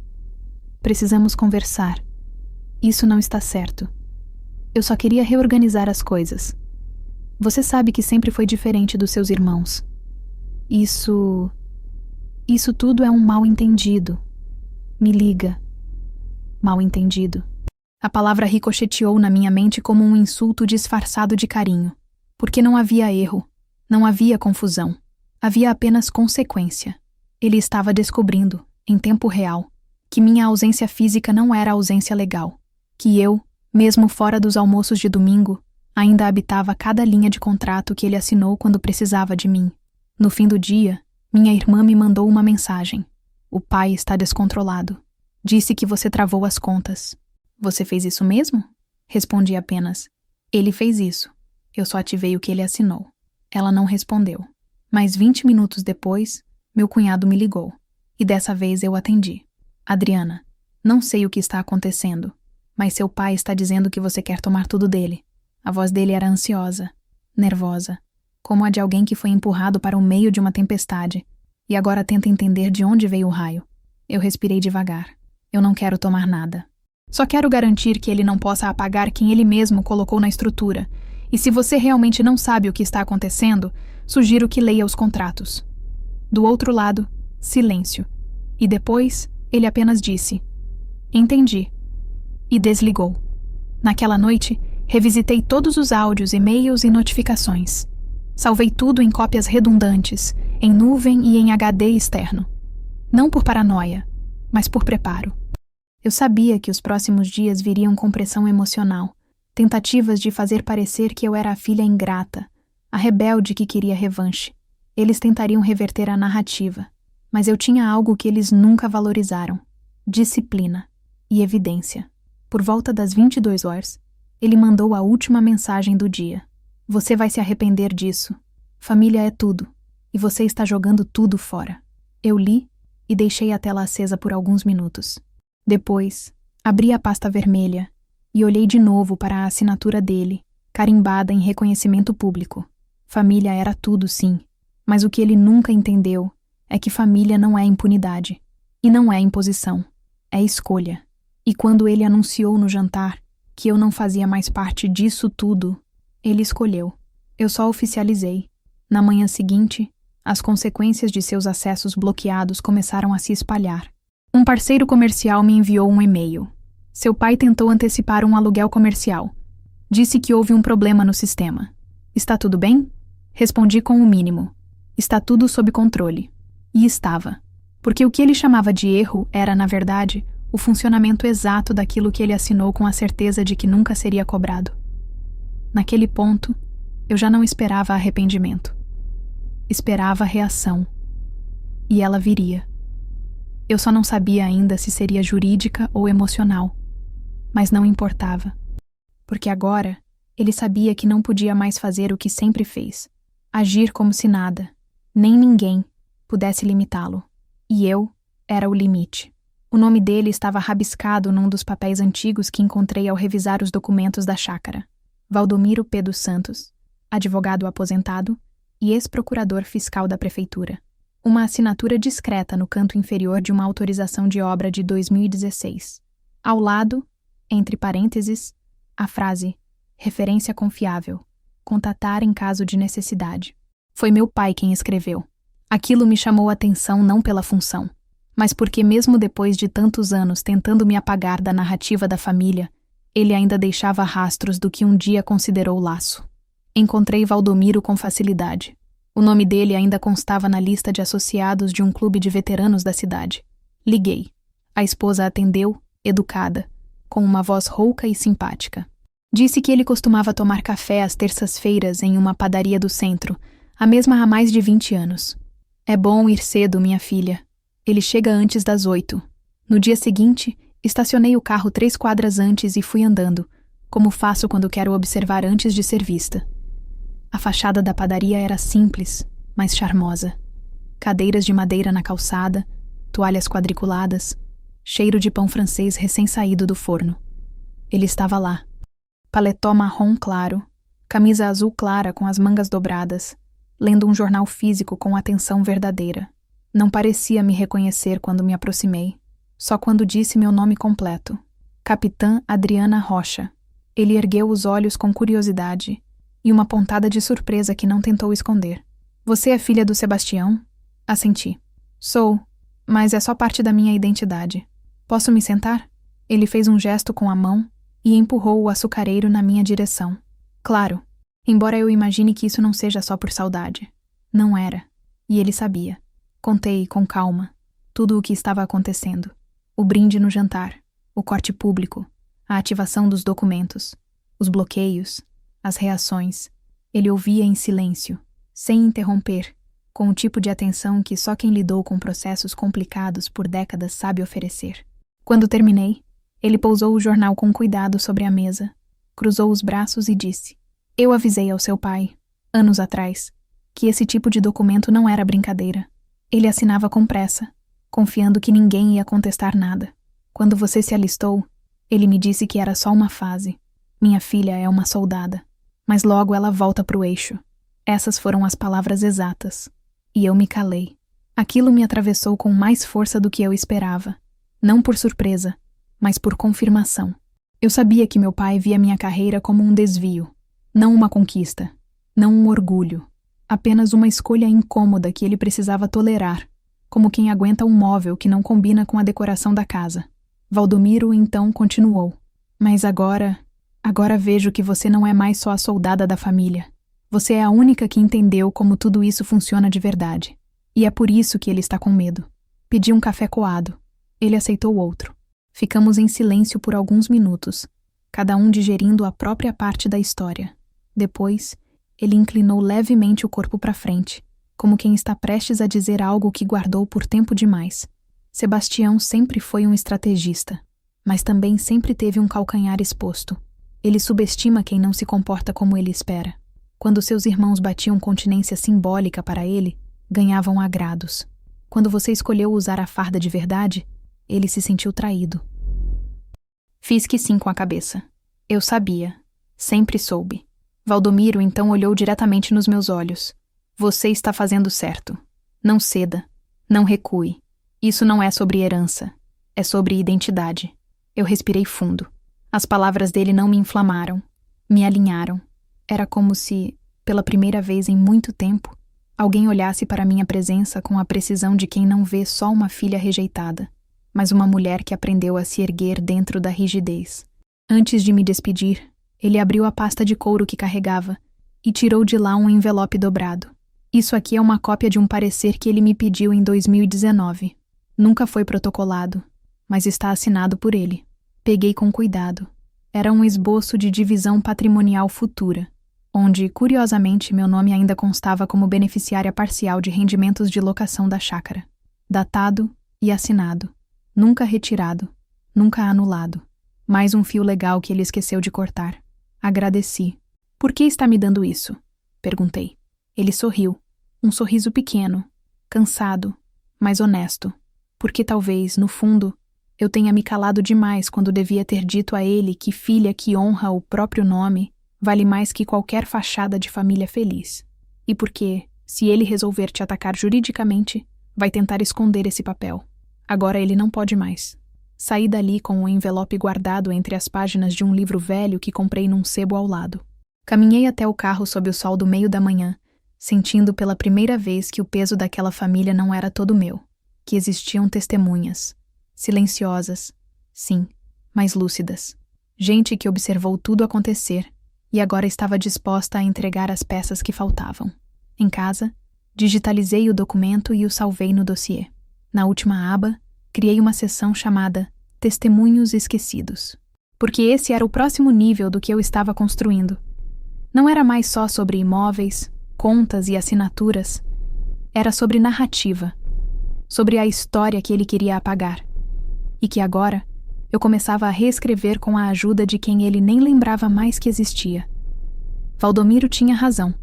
Precisamos conversar. Isso não está certo. Eu só queria reorganizar as coisas. Você sabe que sempre foi diferente dos seus irmãos. Isso tudo é um mal-entendido. Me liga. Mal-entendido. A palavra ricocheteou na minha mente como um insulto disfarçado de carinho. Porque não havia erro, não havia confusão. Havia apenas consequência. Ele estava descobrindo, em tempo real, que minha ausência física não era ausência legal. Que eu, mesmo fora dos almoços de domingo, ainda habitava cada linha de contrato que ele assinou quando precisava de mim. No fim do dia, minha irmã me mandou uma mensagem. O pai está descontrolado. Disse que você travou as contas. Você fez isso mesmo? Respondi apenas. Ele fez isso. Eu só ativei o que ele assinou. Ela não respondeu. Mas 20 minutos depois, meu cunhado me ligou. E dessa vez eu atendi. Adriana, não sei o que está acontecendo, mas seu pai está dizendo que você quer tomar tudo dele. A voz dele era ansiosa, nervosa, como a de alguém que foi empurrado para o meio de uma tempestade e agora tenta entender de onde veio o raio. Eu respirei devagar. Eu não quero tomar nada. Só quero garantir que ele não possa apagar quem ele mesmo colocou na estrutura. E se você realmente não sabe o que está acontecendo, sugiro que leia os contratos. Do outro lado, silêncio. E depois, ele apenas disse: entendi. E desligou. Naquela noite, revisitei todos os áudios, e-mails e notificações. Salvei tudo em cópias redundantes, em nuvem e em HD externo. Não por paranoia, mas por preparo. Eu sabia que os próximos dias viriam com pressão emocional, tentativas de fazer parecer que eu era a filha ingrata, a rebelde que queria revanche. Eles tentariam reverter a narrativa, mas eu tinha algo que eles nunca valorizaram: disciplina e evidência. Por volta das 22 horas, ele mandou a última mensagem do dia. Você vai se arrepender disso. Família é tudo, e você está jogando tudo fora. Eu li e deixei a tela acesa por alguns minutos. Depois, abri a pasta vermelha e olhei de novo para a assinatura dele, carimbada em reconhecimento público. Família era tudo, sim, mas o que ele nunca entendeu é que família não é impunidade, e não é imposição, é escolha. E quando ele anunciou no jantar que eu não fazia mais parte disso tudo, ele escolheu. Eu só oficializei. Na manhã seguinte, as consequências de seus acessos bloqueados começaram a se espalhar. Um parceiro comercial me enviou um e-mail. Seu pai tentou antecipar um aluguel comercial. Disse que houve um problema no sistema. Está tudo bem? Respondi com o mínimo. Está tudo sob controle. E estava. Porque o que ele chamava de erro era, na verdade, o funcionamento exato daquilo que ele assinou com a certeza de que nunca seria cobrado. Naquele ponto, eu já não esperava arrependimento. Esperava reação. E ela viria. Eu só não sabia ainda se seria jurídica ou emocional. Mas não importava. Porque agora, ele sabia que não podia mais fazer o que sempre fez. Agir como se nada, nem ninguém, pudesse limitá-lo. E eu era o limite. O nome dele estava rabiscado num dos papéis antigos que encontrei ao revisar os documentos da chácara. Valdomiro P. dos Santos, advogado aposentado e ex-procurador fiscal da prefeitura. Uma assinatura discreta no canto inferior de uma autorização de obra de 2016. Ao lado, entre parênteses, a frase referência confiável, contatar em caso de necessidade. Foi meu pai quem escreveu. Aquilo me chamou a atenção não pela função, mas porque mesmo depois de tantos anos tentando me apagar da narrativa da família, ele ainda deixava rastros do que um dia considerou laço. Encontrei Valdomiro com facilidade. O nome dele ainda constava na lista de associados de um clube de veteranos da cidade. Liguei. A esposa atendeu, educada, com uma voz rouca e simpática. Disse que ele costumava tomar café às terças-feiras em uma padaria do centro, a mesma há mais de 20 anos. É bom ir cedo, minha filha. Ele chega antes das 8. No dia seguinte, estacionei o carro 3 quadras antes e fui andando, como faço quando quero observar antes de ser vista. A fachada da padaria era simples, mas charmosa. Cadeiras de madeira na calçada, toalhas quadriculadas, cheiro de pão francês recém-saído do forno. Ele estava lá. Paletó marrom claro, camisa azul clara com as mangas dobradas, lendo um jornal físico com atenção verdadeira. Não parecia me reconhecer quando me aproximei. Só quando disse meu nome completo. Capitã Adriana Rocha. Ele ergueu os olhos com curiosidade e uma pontada de surpresa que não tentou esconder. Você é filha do Sebastião? Assenti. Sou, mas é só parte da minha identidade. Posso me sentar? Ele fez um gesto com a mão e empurrou o açucareiro na minha direção. Claro, embora eu imagine que isso não seja só por saudade. Não era. E ele sabia. Contei, com calma, tudo o que estava acontecendo. O brinde no jantar, o corte público, a ativação dos documentos, os bloqueios, as reações. Ele ouvia em silêncio, sem interromper, com o tipo de atenção que só quem lidou com processos complicados por décadas sabe oferecer. Quando terminei, ele pousou o jornal com cuidado sobre a mesa, cruzou os braços e disse: Eu avisei ao seu pai, anos atrás, que esse tipo de documento não era brincadeira. Ele assinava com pressa, confiando que ninguém ia contestar nada. Quando você se alistou, ele me disse que era só uma fase. Minha filha é uma soldada, mas logo ela volta pro eixo. Essas foram as palavras exatas. E eu me calei. Aquilo me atravessou com mais força do que eu esperava. Não por surpresa, mas por confirmação. Eu sabia que meu pai via minha carreira como um desvio, não uma conquista, não um orgulho, apenas uma escolha incômoda que ele precisava tolerar, como quem aguenta um móvel que não combina com a decoração da casa. Valdomiro então continuou. Mas agora vejo que você não é mais só a soldada da família. Você é a única que entendeu como tudo isso funciona de verdade. E é por isso que ele está com medo. Pedi um café coado. Ele aceitou outro. Ficamos em silêncio por alguns minutos, cada um digerindo a própria parte da história. Depois, ele inclinou levemente o corpo para frente, como quem está prestes a dizer algo que guardou por tempo demais. Sebastião sempre foi um estrategista, mas também sempre teve um calcanhar exposto. Ele subestima quem não se comporta como ele espera. Quando seus irmãos batiam continência simbólica para ele, ganhavam agrados. Quando você escolheu usar a farda de verdade, ele se sentiu traído. Fiz que sim com a cabeça. Eu sabia. Sempre soube. Valdomiro então olhou diretamente nos meus olhos. Você está fazendo certo. Não ceda. Não recue. Isso não é sobre herança. É sobre identidade. Eu respirei fundo. As palavras dele não me inflamaram. Me alinharam. Era como se, pela primeira vez em muito tempo, alguém olhasse para minha presença com a precisão de quem não vê só uma filha rejeitada, mas uma mulher que aprendeu a se erguer dentro da rigidez. Antes de me despedir, ele abriu a pasta de couro que carregava e tirou de lá um envelope dobrado. Isso aqui é uma cópia de um parecer que ele me pediu em 2019. Nunca foi protocolado, mas está assinado por ele. Peguei com cuidado. Era um esboço de divisão patrimonial futura, onde, curiosamente, meu nome ainda constava como beneficiária parcial de rendimentos de locação da chácara. Datado e assinado. Nunca retirado. Nunca anulado. Mais um fio legal que ele esqueceu de cortar. Agradeci. Por que está me dando isso? Perguntei. Ele sorriu. Um sorriso pequeno, cansado, mas honesto. Porque talvez, no fundo, eu tenha me calado demais quando devia ter dito a ele que filha que honra o próprio nome vale mais que qualquer fachada de família feliz. E porque, se ele resolver te atacar juridicamente, vai tentar esconder esse papel. Agora ele não pode mais. Saí dali com o envelope guardado entre as páginas de um livro velho que comprei num sebo ao lado. Caminhei até o carro sob o sol do meio da manhã, sentindo pela primeira vez que o peso daquela família não era todo meu, que existiam testemunhas. Silenciosas, sim, mas lúcidas. Gente que observou tudo acontecer e agora estava disposta a entregar as peças que faltavam. Em casa, digitalizei o documento e o salvei no dossiê. Na última aba, criei uma seção chamada Testemunhos Esquecidos. Porque esse era o próximo nível do que eu estava construindo. Não era mais só sobre imóveis, contas e assinaturas. Era sobre narrativa. Sobre a história que ele queria apagar. E que agora eu começava a reescrever com a ajuda de quem ele nem lembrava mais que existia. Valdomiro tinha razão.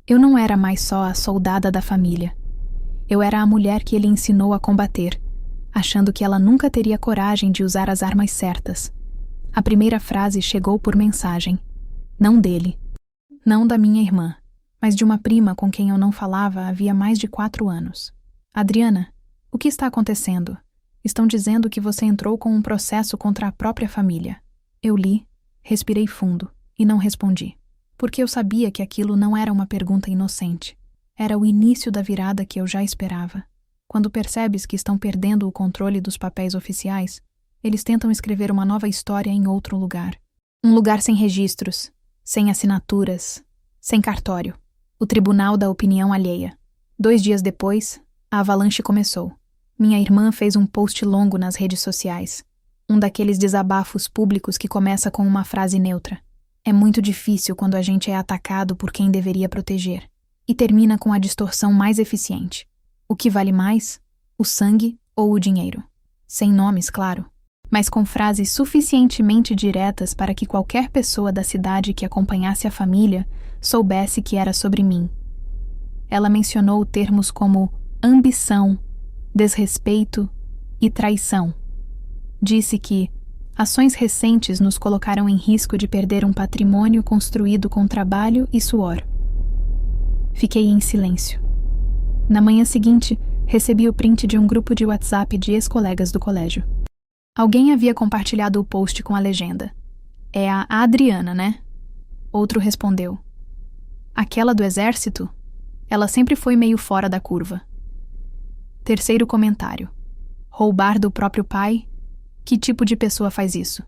Eu não era mais só a soldada da família. Eu era a mulher que ele ensinou a combater, achando que ela nunca teria coragem de usar as armas certas. A primeira frase chegou por mensagem. Não dele. Não da minha irmã, mas de uma prima com quem eu não falava havia mais de 4 anos. Adriana, o que está acontecendo? Estão dizendo que você entrou com um processo contra a própria família. Eu li, respirei fundo e não respondi, porque eu sabia que aquilo não era uma pergunta inocente. Era o início da virada que eu já esperava. Quando percebes que estão perdendo o controle dos papéis oficiais, eles tentam escrever uma nova história em outro lugar. Um lugar sem registros, sem assinaturas, sem cartório. O tribunal da opinião alheia. 2 dias depois, a avalanche começou. Minha irmã fez um post longo nas redes sociais. Um daqueles desabafos públicos que começa com uma frase neutra. É muito difícil quando a gente é atacado por quem deveria proteger. E termina com a distorção mais eficiente. O que vale mais? O sangue ou o dinheiro? Sem nomes, claro, mas com frases suficientemente diretas para que qualquer pessoa da cidade que acompanhasse a família soubesse que era sobre mim. Ela mencionou termos como ambição, desrespeito e traição. Disse que ações recentes nos colocaram em risco de perder um patrimônio construído com trabalho e suor. Fiquei em silêncio. Na manhã seguinte, recebi o print de um grupo de WhatsApp de ex-colegas do colégio. Alguém havia compartilhado o post com a legenda: "É a Adriana, né?" Outro respondeu: "Aquela do exército? Ela sempre foi meio fora da curva." Terceiro comentário: "Roubar do próprio pai? Que tipo de pessoa faz isso?"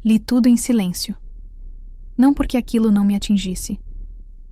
Li tudo em silêncio. Não porque aquilo não me atingisse,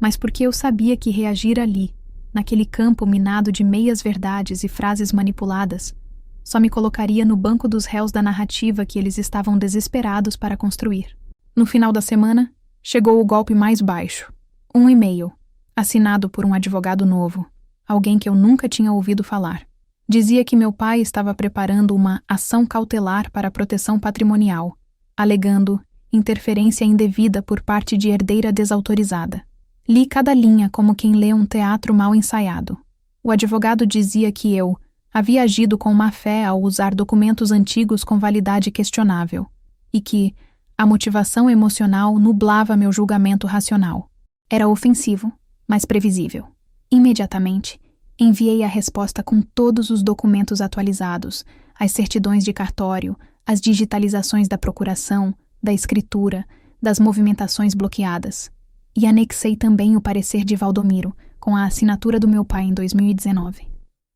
mas porque eu sabia que reagir ali, naquele campo minado de meias-verdades e frases manipuladas, só me colocaria no banco dos réus da narrativa que eles estavam desesperados para construir. No final da semana, chegou o golpe mais baixo. Um e-mail, assinado por um advogado novo, alguém que eu nunca tinha ouvido falar. Dizia que meu pai estava preparando uma ação cautelar para proteção patrimonial, alegando interferência indevida por parte de herdeira desautorizada. Li cada linha como quem lê um teatro mal ensaiado. O advogado dizia que eu havia agido com má fé ao usar documentos antigos com validade questionável, e que a motivação emocional nublava meu julgamento racional. Era ofensivo, mas previsível. Imediatamente, enviei a resposta com todos os documentos atualizados, as certidões de cartório, as digitalizações da procuração, da escritura, das movimentações bloqueadas. E anexei também o parecer de Valdomiro, com a assinatura do meu pai em 2019.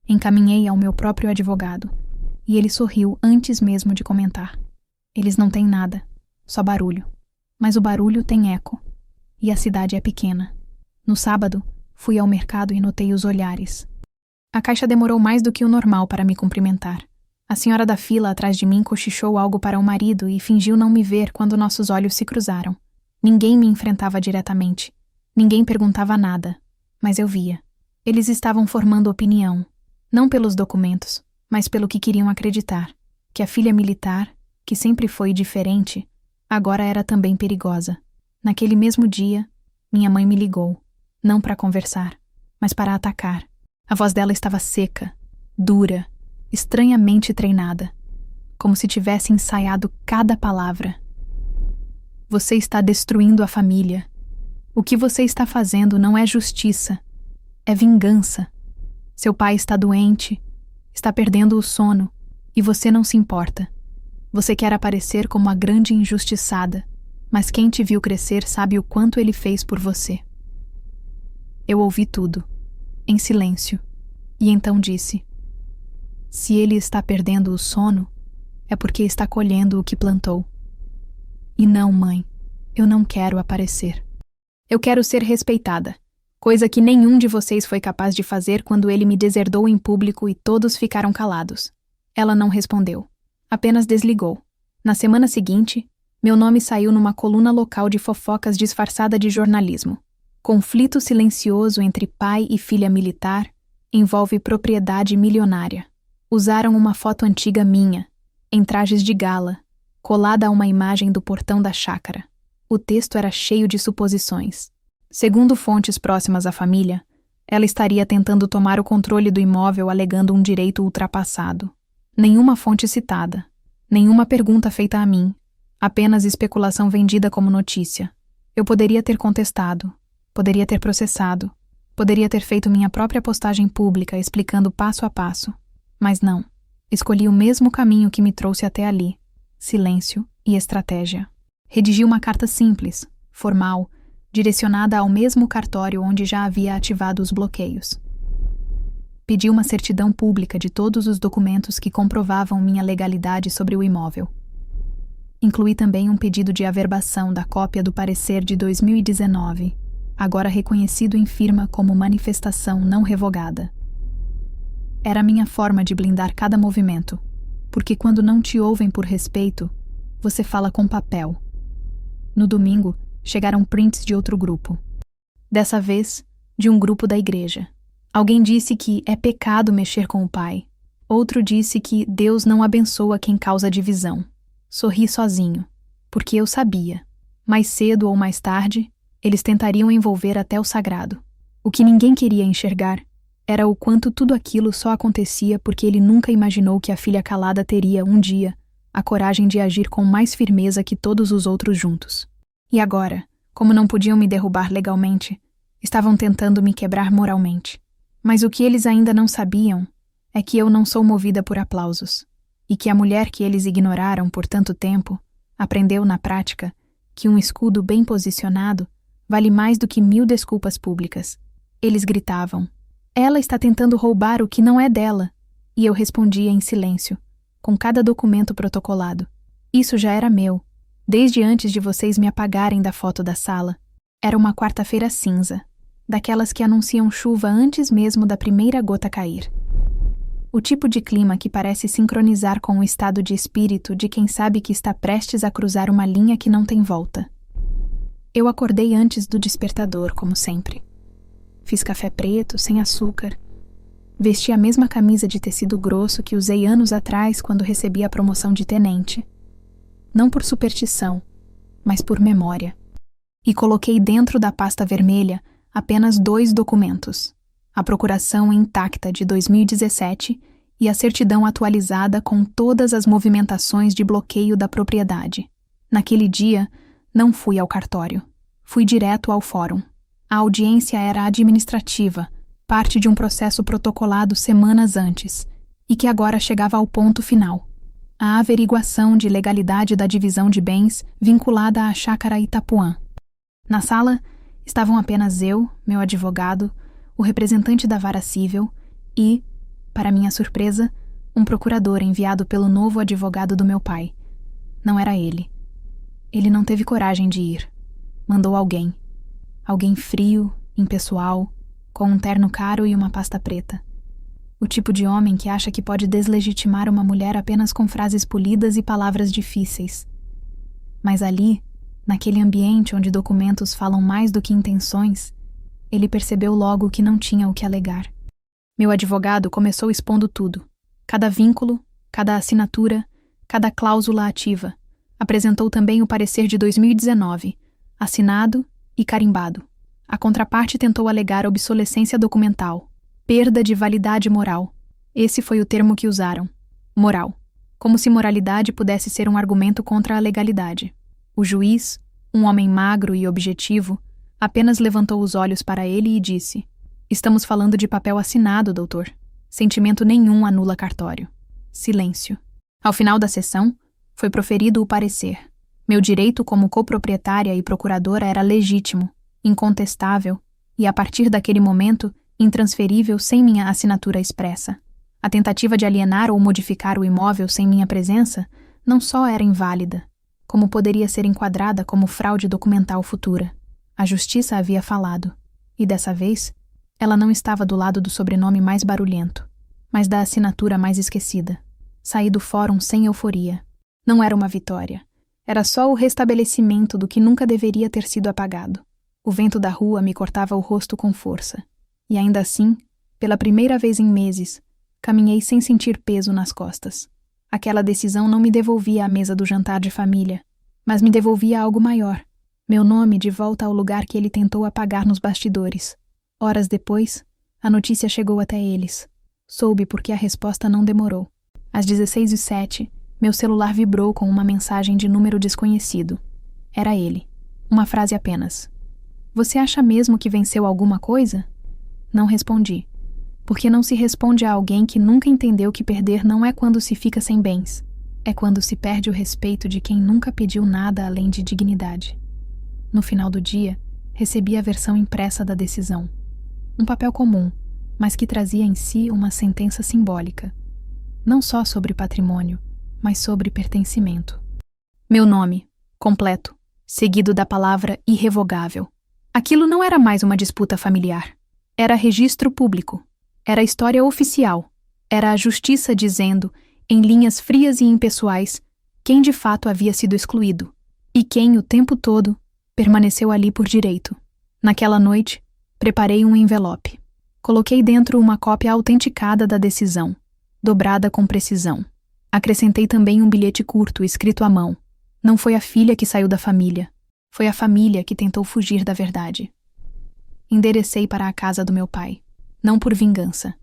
Encaminhei ao meu próprio advogado, e ele sorriu antes mesmo de comentar. Eles não têm nada, só barulho. Mas o barulho tem eco, e a cidade é pequena. No sábado, fui ao mercado e notei os olhares. A caixa demorou mais do que o normal para me cumprimentar. A senhora da fila atrás de mim cochichou algo para o marido e fingiu não me ver quando nossos olhos se cruzaram. Ninguém me enfrentava diretamente. Ninguém perguntava nada, mas eu via. Eles estavam formando opinião, não pelos documentos, mas pelo que queriam acreditar, que a filha militar, que sempre foi diferente, agora era também perigosa. Naquele mesmo dia, minha mãe me ligou, não para conversar, mas para atacar. A voz dela estava seca, dura, estranhamente treinada, como se tivesse ensaiado cada palavra. Você está destruindo a família. O que você está fazendo não é justiça, é vingança. Seu pai está doente, está perdendo o sono, e você não se importa. Você quer aparecer como a grande injustiçada, mas quem te viu crescer sabe o quanto ele fez por você. Eu ouvi tudo, em silêncio, e então disse: se ele está perdendo o sono, é porque está colhendo o que plantou. E não, mãe, eu não quero aparecer. Eu quero ser respeitada, coisa que nenhum de vocês foi capaz de fazer quando ele me deserdou em público e todos ficaram calados. Ela não respondeu, apenas desligou. Na semana seguinte, meu nome saiu numa coluna local de fofocas disfarçada de jornalismo. Conflito silencioso entre pai e filha militar envolve propriedade milionária. Usaram uma foto antiga minha, em trajes de gala, colada a uma imagem do portão da chácara. O texto era cheio de suposições. Segundo fontes próximas à família, ela estaria tentando tomar o controle do imóvel alegando um direito ultrapassado. Nenhuma fonte citada, nenhuma pergunta feita a mim, apenas especulação vendida como notícia. Eu poderia ter contestado, poderia ter processado, poderia ter feito minha própria postagem pública explicando passo a passo, mas não. Escolhi o mesmo caminho que me trouxe até ali: silêncio e estratégia. Redigi uma carta simples, formal, direcionada ao mesmo cartório onde já havia ativado os bloqueios. Pedi uma certidão pública de todos os documentos que comprovavam minha legalidade sobre o imóvel. Incluí também um pedido de averbação da cópia do parecer de 2019, agora reconhecido em firma como manifestação não revogada. Era minha forma de blindar cada movimento, porque quando não te ouvem por respeito, você fala com papel. No domingo, chegaram prints de outro grupo. Dessa vez, de um grupo da igreja. Alguém disse que é pecado mexer com o pai. Outro disse que Deus não abençoa quem causa divisão. Sorri sozinho, porque eu sabia. Mais cedo ou mais tarde, eles tentariam envolver até o sagrado. O que ninguém queria enxergar era o quanto tudo aquilo só acontecia porque ele nunca imaginou que a filha calada teria, um dia, a coragem de agir com mais firmeza que todos os outros juntos. E agora, como não podiam me derrubar legalmente, estavam tentando me quebrar moralmente. Mas o que eles ainda não sabiam é que eu não sou movida por aplausos, e que a mulher que eles ignoraram por tanto tempo aprendeu na prática que um escudo bem posicionado vale mais do que 1000 desculpas públicas. Eles gritavam: "Ela está tentando roubar o que não é dela", e eu respondia em silêncio, com cada documento protocolado: "Isso já era meu, desde antes de vocês me apagarem da foto da sala." Era uma quarta-feira cinza, daquelas que anunciam chuva antes mesmo da primeira gota cair. O tipo de clima que parece sincronizar com o estado de espírito de quem sabe que está prestes a cruzar uma linha que não tem volta. Eu acordei antes do despertador, como sempre. Fiz café preto, sem açúcar. Vesti a mesma camisa de tecido grosso que usei anos atrás quando recebi a promoção de tenente. Não por superstição, mas por memória. E coloquei dentro da pasta vermelha apenas 2 documentos: a procuração intacta de 2017 e a certidão atualizada com todas as movimentações de bloqueio da propriedade. Naquele dia, não fui ao cartório. Fui direto ao fórum. A audiência era administrativa, parte de um processo protocolado semanas antes, e que agora chegava ao ponto final: a averiguação de legalidade da divisão de bens vinculada à chácara Itapuã. Na sala, estavam apenas eu, meu advogado, o representante da vara cível e, para minha surpresa, um procurador enviado pelo novo advogado do meu pai. Não era ele. Ele não teve coragem de ir. Mandou alguém. Alguém frio, impessoal, com um terno caro e uma pasta preta. O tipo de homem que acha que pode deslegitimar uma mulher apenas com frases polidas e palavras difíceis. Mas ali, naquele ambiente onde documentos falam mais do que intenções, ele percebeu logo que não tinha o que alegar. Meu advogado começou expondo tudo: cada vínculo, cada assinatura, cada cláusula ativa. Apresentou também o parecer de 2019, assinado e carimbado. A contraparte tentou alegar obsolescência documental, perda de validade moral. Esse foi o termo que usaram: moral. Como se moralidade pudesse ser um argumento contra a legalidade. O juiz, um homem magro e objetivo, apenas levantou os olhos para ele e disse: "Estamos falando de papel assinado, doutor. Sentimento nenhum anula cartório." Silêncio. Ao final da sessão, foi proferido o parecer. Meu direito como coproprietária e procuradora era legítimo, incontestável e, a partir daquele momento, intransferível sem minha assinatura expressa. A tentativa de alienar ou modificar o imóvel sem minha presença não só era inválida, como poderia ser enquadrada como fraude documental futura. A justiça havia falado, e dessa vez, ela não estava do lado do sobrenome mais barulhento, mas da assinatura mais esquecida. Saí do fórum sem euforia. Não era uma vitória. Era só o restabelecimento do que nunca deveria ter sido apagado. O vento da rua me cortava o rosto com força. E ainda assim, pela primeira vez em meses, caminhei sem sentir peso nas costas. Aquela decisão não me devolvia à mesa do jantar de família, mas me devolvia algo maior: meu nome de volta ao lugar que ele tentou apagar nos bastidores. Horas depois, a notícia chegou até eles. Soube porque a resposta não demorou. Às 16h07, meu celular vibrou com uma mensagem de número desconhecido. Era ele. Uma frase apenas: "Você acha mesmo que venceu alguma coisa?" Não respondi. Porque não se responde a alguém que nunca entendeu que perder não é quando se fica sem bens, é quando se perde o respeito de quem nunca pediu nada além de dignidade. No final do dia, recebi a versão impressa da decisão. Um papel comum, mas que trazia em si uma sentença simbólica. Não só sobre patrimônio, mas sobre pertencimento. Meu nome, completo, seguido da palavra irrevogável. Aquilo não era mais uma disputa familiar. Era registro público. Era história oficial. Era a justiça dizendo, em linhas frias e impessoais, quem de fato havia sido excluído e quem, o tempo todo, permaneceu ali por direito. Naquela noite, preparei um envelope. Coloquei dentro uma cópia autenticada da decisão, dobrada com precisão. Acrescentei também um bilhete curto, escrito à mão. Não foi a filha que saiu da família. Foi a família que tentou fugir da verdade. Enderecei para a casa do meu pai, não por vingança,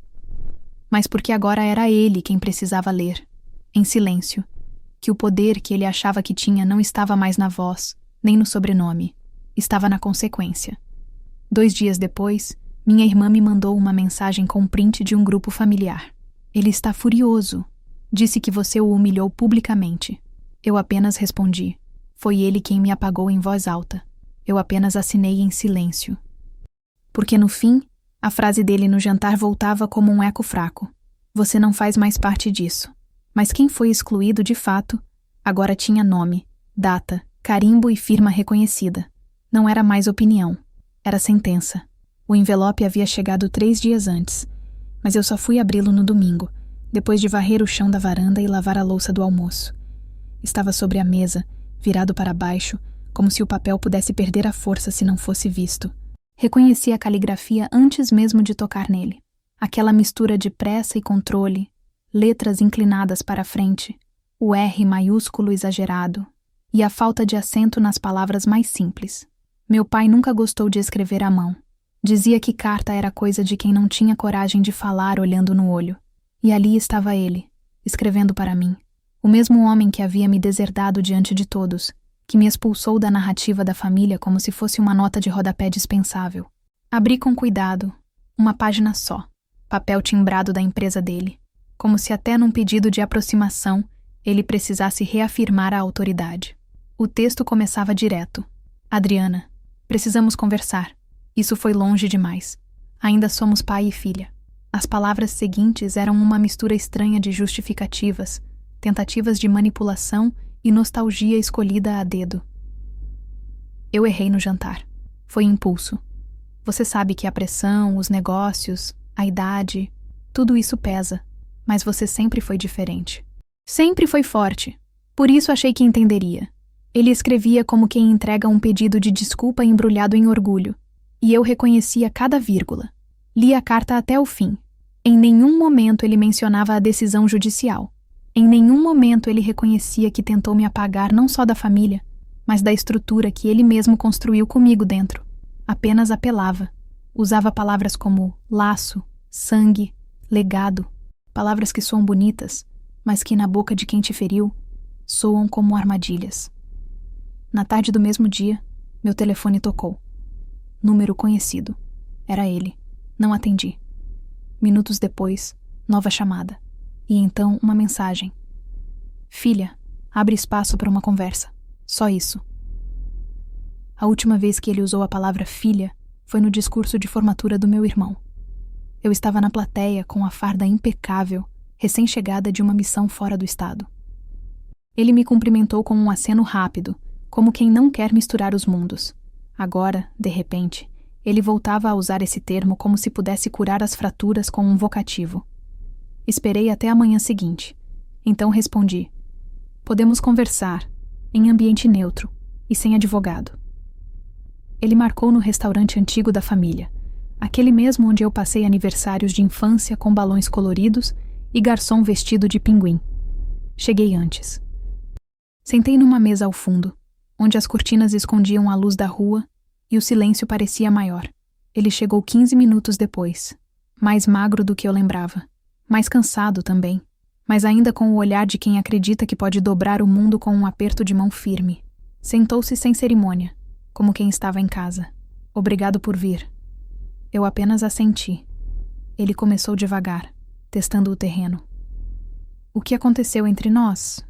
mas porque agora era ele quem precisava ler, em silêncio, que o poder que ele achava que tinha não estava mais na voz, nem no sobrenome, estava na consequência. 2 dias depois, minha irmã me mandou uma mensagem com print de um grupo familiar. Ele está furioso. Disse que você o humilhou publicamente. Eu apenas respondi. Foi ele quem me apagou em voz alta. Eu apenas assinei em silêncio. Porque no fim, a frase dele no jantar voltava como um eco fraco. Você não faz mais parte disso. Mas quem foi excluído de fato, agora tinha nome, data, carimbo e firma reconhecida. Não era mais opinião. Era sentença. O envelope havia chegado 3 dias antes, mas eu só fui abri-lo no domingo, depois de varrer o chão da varanda e lavar a louça do almoço. Estava sobre a mesa, virado para baixo, como se o papel pudesse perder a força se não fosse visto. Reconheci a caligrafia antes mesmo de tocar nele. Aquela mistura de pressa e controle, letras inclinadas para a frente, o R maiúsculo exagerado e a falta de acento nas palavras mais simples. Meu pai nunca gostou de escrever à mão. Dizia que carta era coisa de quem não tinha coragem de falar olhando no olho. E ali estava ele, escrevendo para mim. O mesmo homem que havia me deserdado diante de todos, que me expulsou da narrativa da família como se fosse uma nota de rodapé dispensável. Abri com cuidado, uma página só, papel timbrado da empresa dele, como se até num pedido de aproximação ele precisasse reafirmar a autoridade. O texto começava direto. Adriana, precisamos conversar. Isso foi longe demais. Ainda somos pai e filha. As palavras seguintes eram uma mistura estranha de justificativas, tentativas de manipulação e nostalgia escolhida a dedo. Eu errei no jantar. Foi impulso. Você sabe que a pressão, os negócios, a idade, tudo isso pesa, mas você sempre foi diferente. Sempre foi forte. Por isso achei que entenderia. Ele escrevia como quem entrega um pedido de desculpa embrulhado em orgulho, e eu reconhecia cada vírgula. Li a carta até o fim. Em nenhum momento ele mencionava a decisão judicial. Em nenhum momento ele reconhecia que tentou me apagar não só da família, mas da estrutura que ele mesmo construiu comigo dentro. Apenas apelava. Usava palavras como laço, sangue, legado, palavras que soam bonitas, mas que na boca de quem te feriu, soam como armadilhas. Na tarde do mesmo dia, meu telefone tocou. Número conhecido. Era ele. Não atendi. Minutos depois, nova chamada. E então uma mensagem. Filha, abre espaço para uma conversa. Só isso. A última vez que ele usou a palavra filha foi no discurso de formatura do meu irmão. Eu estava na plateia com a farda impecável, recém-chegada de uma missão fora do estado. Ele me cumprimentou com um aceno rápido, como quem não quer misturar os mundos. Agora, de repente, ele voltava a usar esse termo como se pudesse curar as fraturas com um vocativo. Esperei até a manhã seguinte. Então respondi. Podemos conversar, em ambiente neutro e sem advogado. Ele marcou no restaurante antigo da família, aquele mesmo onde eu passei aniversários de infância com balões coloridos e garçom vestido de pinguim. Cheguei antes. Sentei numa mesa ao fundo, onde as cortinas escondiam a luz da rua e o silêncio parecia maior. Ele chegou 15 minutos depois, mais magro do que eu lembrava, mais cansado também, mas ainda com o olhar de quem acredita que pode dobrar o mundo com um aperto de mão firme. Sentou-se sem cerimônia, como quem estava em casa. Obrigado por vir. Eu apenas assenti. Ele começou devagar, testando o terreno. O que aconteceu entre nós?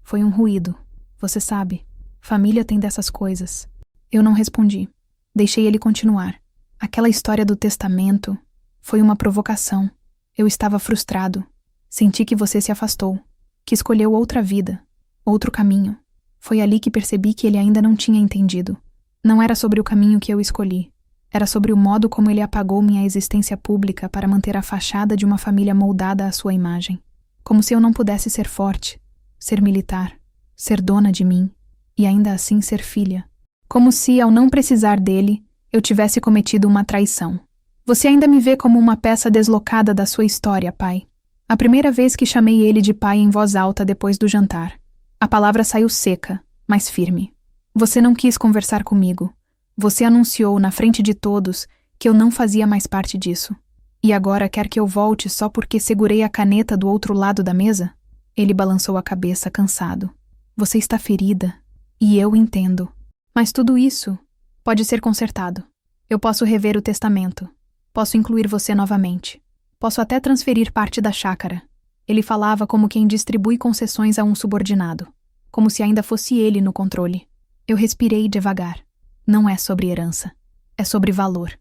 Foi um ruído. Você sabe, família tem dessas coisas. Eu não respondi. Deixei ele continuar. Aquela história do testamento foi uma provocação. Eu estava frustrado. Senti que você se afastou, que escolheu outra vida, outro caminho. Foi ali que percebi que ele ainda não tinha entendido. Não era sobre o caminho que eu escolhi. Era sobre o modo como ele apagou minha existência pública para manter a fachada de uma família moldada à sua imagem. Como se eu não pudesse ser forte, ser militar, ser dona de mim e ainda assim ser filha. Como se, ao não precisar dele, eu tivesse cometido uma traição. Você ainda me vê como uma peça deslocada da sua história, pai. A primeira vez que chamei ele de pai em voz alta depois do jantar. A palavra saiu seca, mas firme. Você não quis conversar comigo. Você anunciou na frente de todos que eu não fazia mais parte disso. E agora quer que eu volte só porque segurei a caneta do outro lado da mesa? Ele balançou a cabeça, cansado. Você está ferida. E eu entendo. Mas tudo isso pode ser consertado. Eu posso rever o testamento. Posso incluir você novamente. Posso até transferir parte da chácara. Ele falava como quem distribui concessões a um subordinado. Como se ainda fosse ele no controle. Eu respirei devagar. Não é sobre herança. É sobre valor.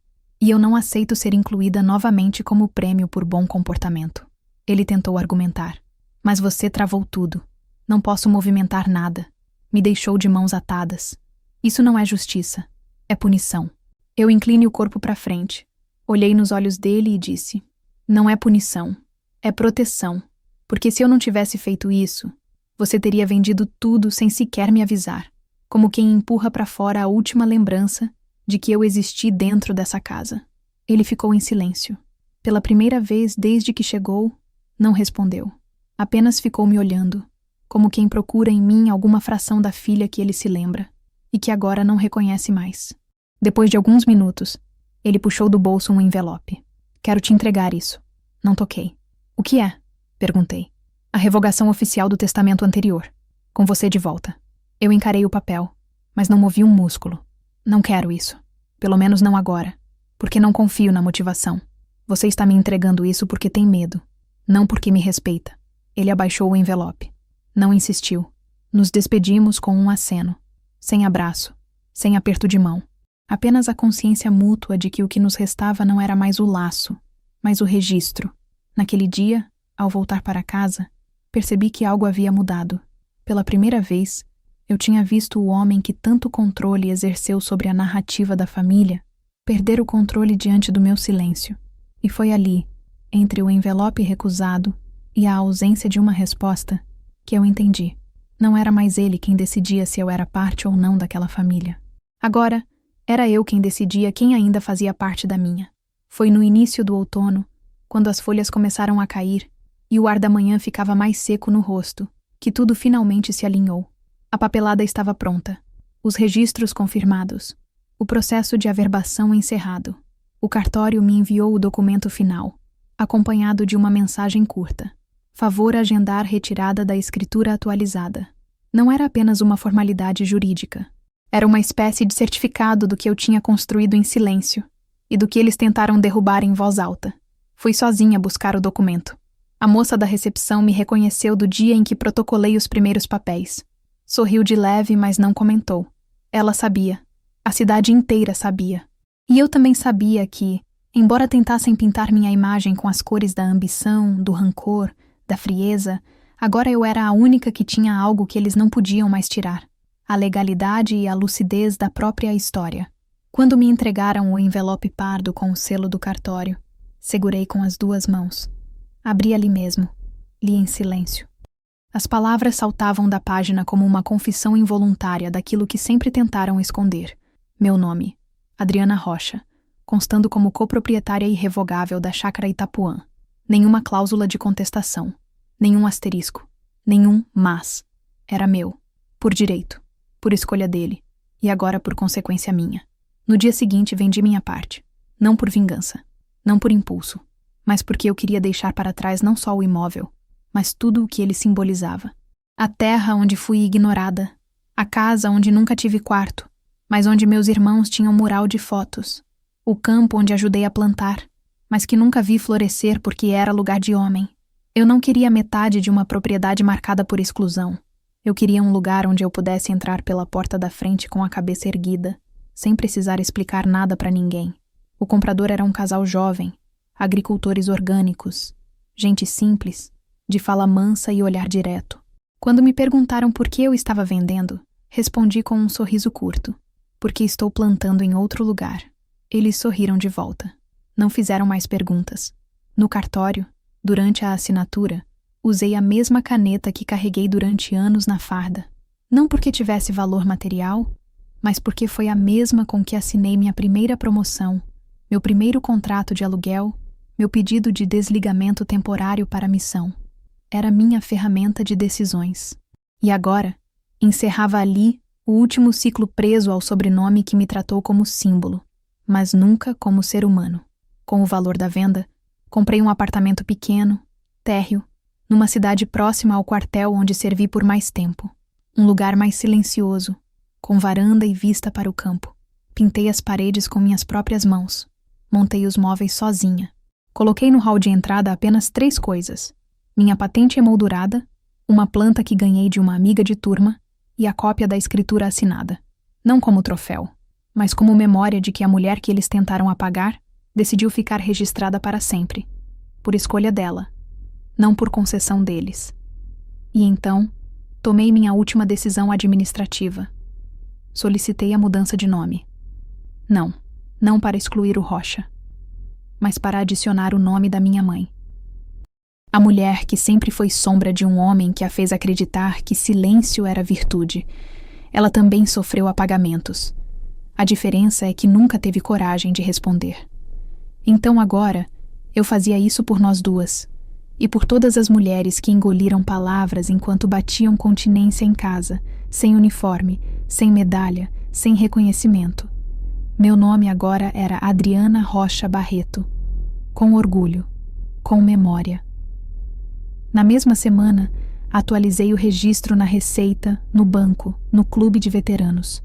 E eu não aceito ser incluída novamente como prêmio por bom comportamento. Ele tentou argumentar. Mas você travou tudo. Não posso movimentar nada. Me deixou de mãos atadas. Isso não é justiça. É punição. Eu inclinei o corpo para frente. Olhei nos olhos dele e disse: não é punição. É proteção. Porque se eu não tivesse feito isso, você teria vendido tudo sem sequer me avisar. Como quem empurra para fora a última lembrança de que eu existi dentro dessa casa. Ele ficou em silêncio. Pela primeira vez desde que chegou, não respondeu. Apenas ficou me olhando, como quem procura em mim alguma fração da filha que ele se lembra e que agora não reconhece mais. Depois de alguns minutos, ele puxou do bolso um envelope. Quero te entregar isso. Não toquei. O que é? Perguntei. A revogação oficial do testamento anterior. Com você de volta. Eu encarei o papel, mas não movi um músculo. Não quero isso. Pelo menos não agora. Porque não confio na motivação. Você está me entregando isso porque tem medo. Não porque me respeita. Ele abaixou o envelope. Não insistiu. Nos despedimos com um aceno. Sem abraço. Sem aperto de mão. Apenas a consciência mútua de que o que nos restava não era mais o laço, mas o registro. Naquele dia, ao voltar para casa, percebi que algo havia mudado. Pela primeira vez, eu tinha visto o homem que tanto controle exerceu sobre a narrativa da família perder o controle diante do meu silêncio. E foi ali, entre o envelope recusado e a ausência de uma resposta, que eu entendi. Não era mais ele quem decidia se eu era parte ou não daquela família. Agora, era eu quem decidia quem ainda fazia parte da minha. Foi no início do outono, quando as folhas começaram a cair e o ar da manhã ficava mais seco no rosto, que tudo finalmente se alinhou. A papelada estava pronta, os registros confirmados, o processo de averbação encerrado. O cartório me enviou o documento final, acompanhado de uma mensagem curta. Favor agendar retirada da escritura atualizada. Não era apenas uma formalidade jurídica. Era uma espécie de certificado do que eu tinha construído em silêncio e do que eles tentaram derrubar em voz alta. Fui sozinha buscar o documento. A moça da recepção me reconheceu do dia em que protocolei os primeiros papéis. Sorriu de leve, mas não comentou. Ela sabia. A cidade inteira sabia. E eu também sabia que, embora tentassem pintar minha imagem com as cores da ambição, do rancor, da frieza, agora eu era a única que tinha algo que eles não podiam mais tirar. A legalidade e a lucidez da própria história. Quando me entregaram o envelope pardo com o selo do cartório, segurei com as duas mãos. Abri ali mesmo. Li em silêncio. As palavras saltavam da página como uma confissão involuntária daquilo que sempre tentaram esconder. Meu nome, Adriana Rocha, constando como coproprietária irrevogável da chácara Itapuã. Nenhuma cláusula de contestação. Nenhum asterisco. Nenhum mas. Era meu. Por direito. Por escolha dele. E agora por consequência minha. No dia seguinte vendi minha parte. Não por vingança. Não por impulso. Mas porque eu queria deixar para trás não só o imóvel, mas tudo o que ele simbolizava. A terra onde fui ignorada. A casa onde nunca tive quarto, mas onde meus irmãos tinham mural de fotos. O campo onde ajudei a plantar. mas que nunca vi florescer porque era lugar de homem. Eu não queria metade de uma propriedade marcada por exclusão. Eu queria um lugar onde eu pudesse entrar pela porta da frente com a cabeça erguida, sem precisar explicar nada para ninguém. O comprador era um casal jovem, agricultores orgânicos, gente simples, de fala mansa e olhar direto. Quando me perguntaram por que eu estava vendendo, respondi com um sorriso curto. Porque estou plantando em outro lugar. Eles sorriram de volta. Não fizeram mais perguntas. No cartório, durante a assinatura, usei a mesma caneta que carreguei durante anos na farda. Não porque tivesse valor material, mas porque foi a mesma com que assinei minha primeira promoção, meu primeiro contrato de aluguel, meu pedido de desligamento temporário para a missão. Era minha ferramenta de decisões. E agora, encerrava ali o último ciclo preso ao sobrenome que me tratou como símbolo, mas nunca como ser humano. Com o valor da venda, comprei um apartamento pequeno, térreo, numa cidade próxima ao quartel onde servi por mais tempo. Um lugar mais silencioso, com varanda e vista para o campo. Pintei as paredes com minhas próprias mãos. Montei os móveis sozinha. Coloquei no hall de entrada apenas 3 coisas: minha patente emoldurada, uma planta que ganhei de uma amiga de turma e a cópia da escritura assinada. Não como troféu, mas como memória de que a mulher que eles tentaram apagar decidiu ficar registrada para sempre, por escolha dela, não por concessão deles. E então, tomei minha última decisão administrativa. Solicitei a mudança de nome. Não para excluir o Rocha, mas para adicionar o nome da minha mãe. A mulher que sempre foi sombra de um homem que a fez acreditar que silêncio era virtude. Ela também sofreu apagamentos. A diferença é que nunca teve coragem de responder. Então agora, eu fazia isso por nós duas, e por todas as mulheres que engoliram palavras enquanto batiam continência em casa, sem uniforme, sem medalha, sem reconhecimento. Meu nome agora era Adriana Rocha Barreto, com orgulho, com memória. Na mesma semana, atualizei o registro na Receita, no banco, no clube de veteranos.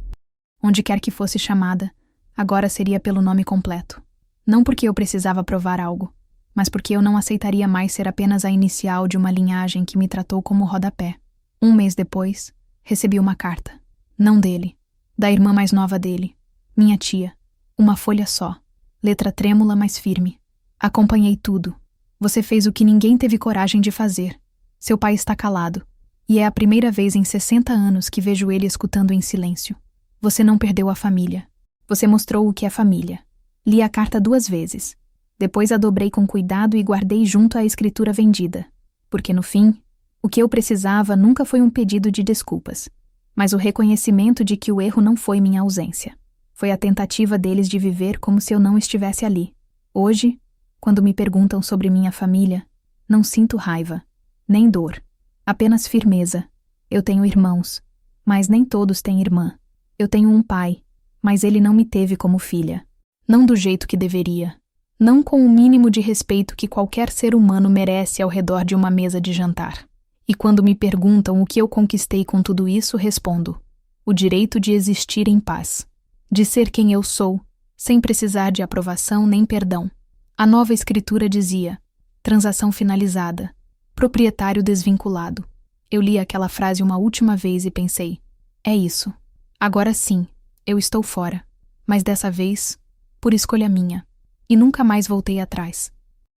Onde quer que fosse chamada, agora seria pelo nome completo. Não porque eu precisava provar algo, mas porque eu não aceitaria mais ser apenas a inicial de uma linhagem que me tratou como rodapé. 1 mês depois, recebi uma carta. Não dele, da irmã mais nova dele, minha tia. Uma folha só, letra trêmula mas firme. Acompanhei tudo. Você fez o que ninguém teve coragem de fazer. Seu pai está calado, e é a primeira vez em 60 anos que vejo ele escutando em silêncio. Você não perdeu a família. Você mostrou o que é família. Li a carta 2 vezes. Depois a dobrei com cuidado e guardei junto à escritura vendida. Porque no fim, o que eu precisava nunca foi um pedido de desculpas, mas o reconhecimento de que o erro não foi minha ausência. Foi a tentativa deles de viver como se eu não estivesse ali. Hoje, quando me perguntam sobre minha família, não sinto raiva, nem dor, apenas firmeza. Eu tenho irmãos, mas nem todos têm irmã. Eu tenho um pai, mas ele não me teve como filha. Não do jeito que deveria. Não com o mínimo de respeito que qualquer ser humano merece ao redor de uma mesa de jantar. E quando me perguntam o que eu conquistei com tudo isso, respondo: o direito de existir em paz. De ser quem eu sou, sem precisar de aprovação nem perdão. A nova escritura dizia: transação finalizada, proprietário desvinculado. Eu li aquela frase uma última vez e pensei: é isso. Agora sim, eu estou fora. Mas dessa vez, por escolha minha. E nunca mais voltei atrás.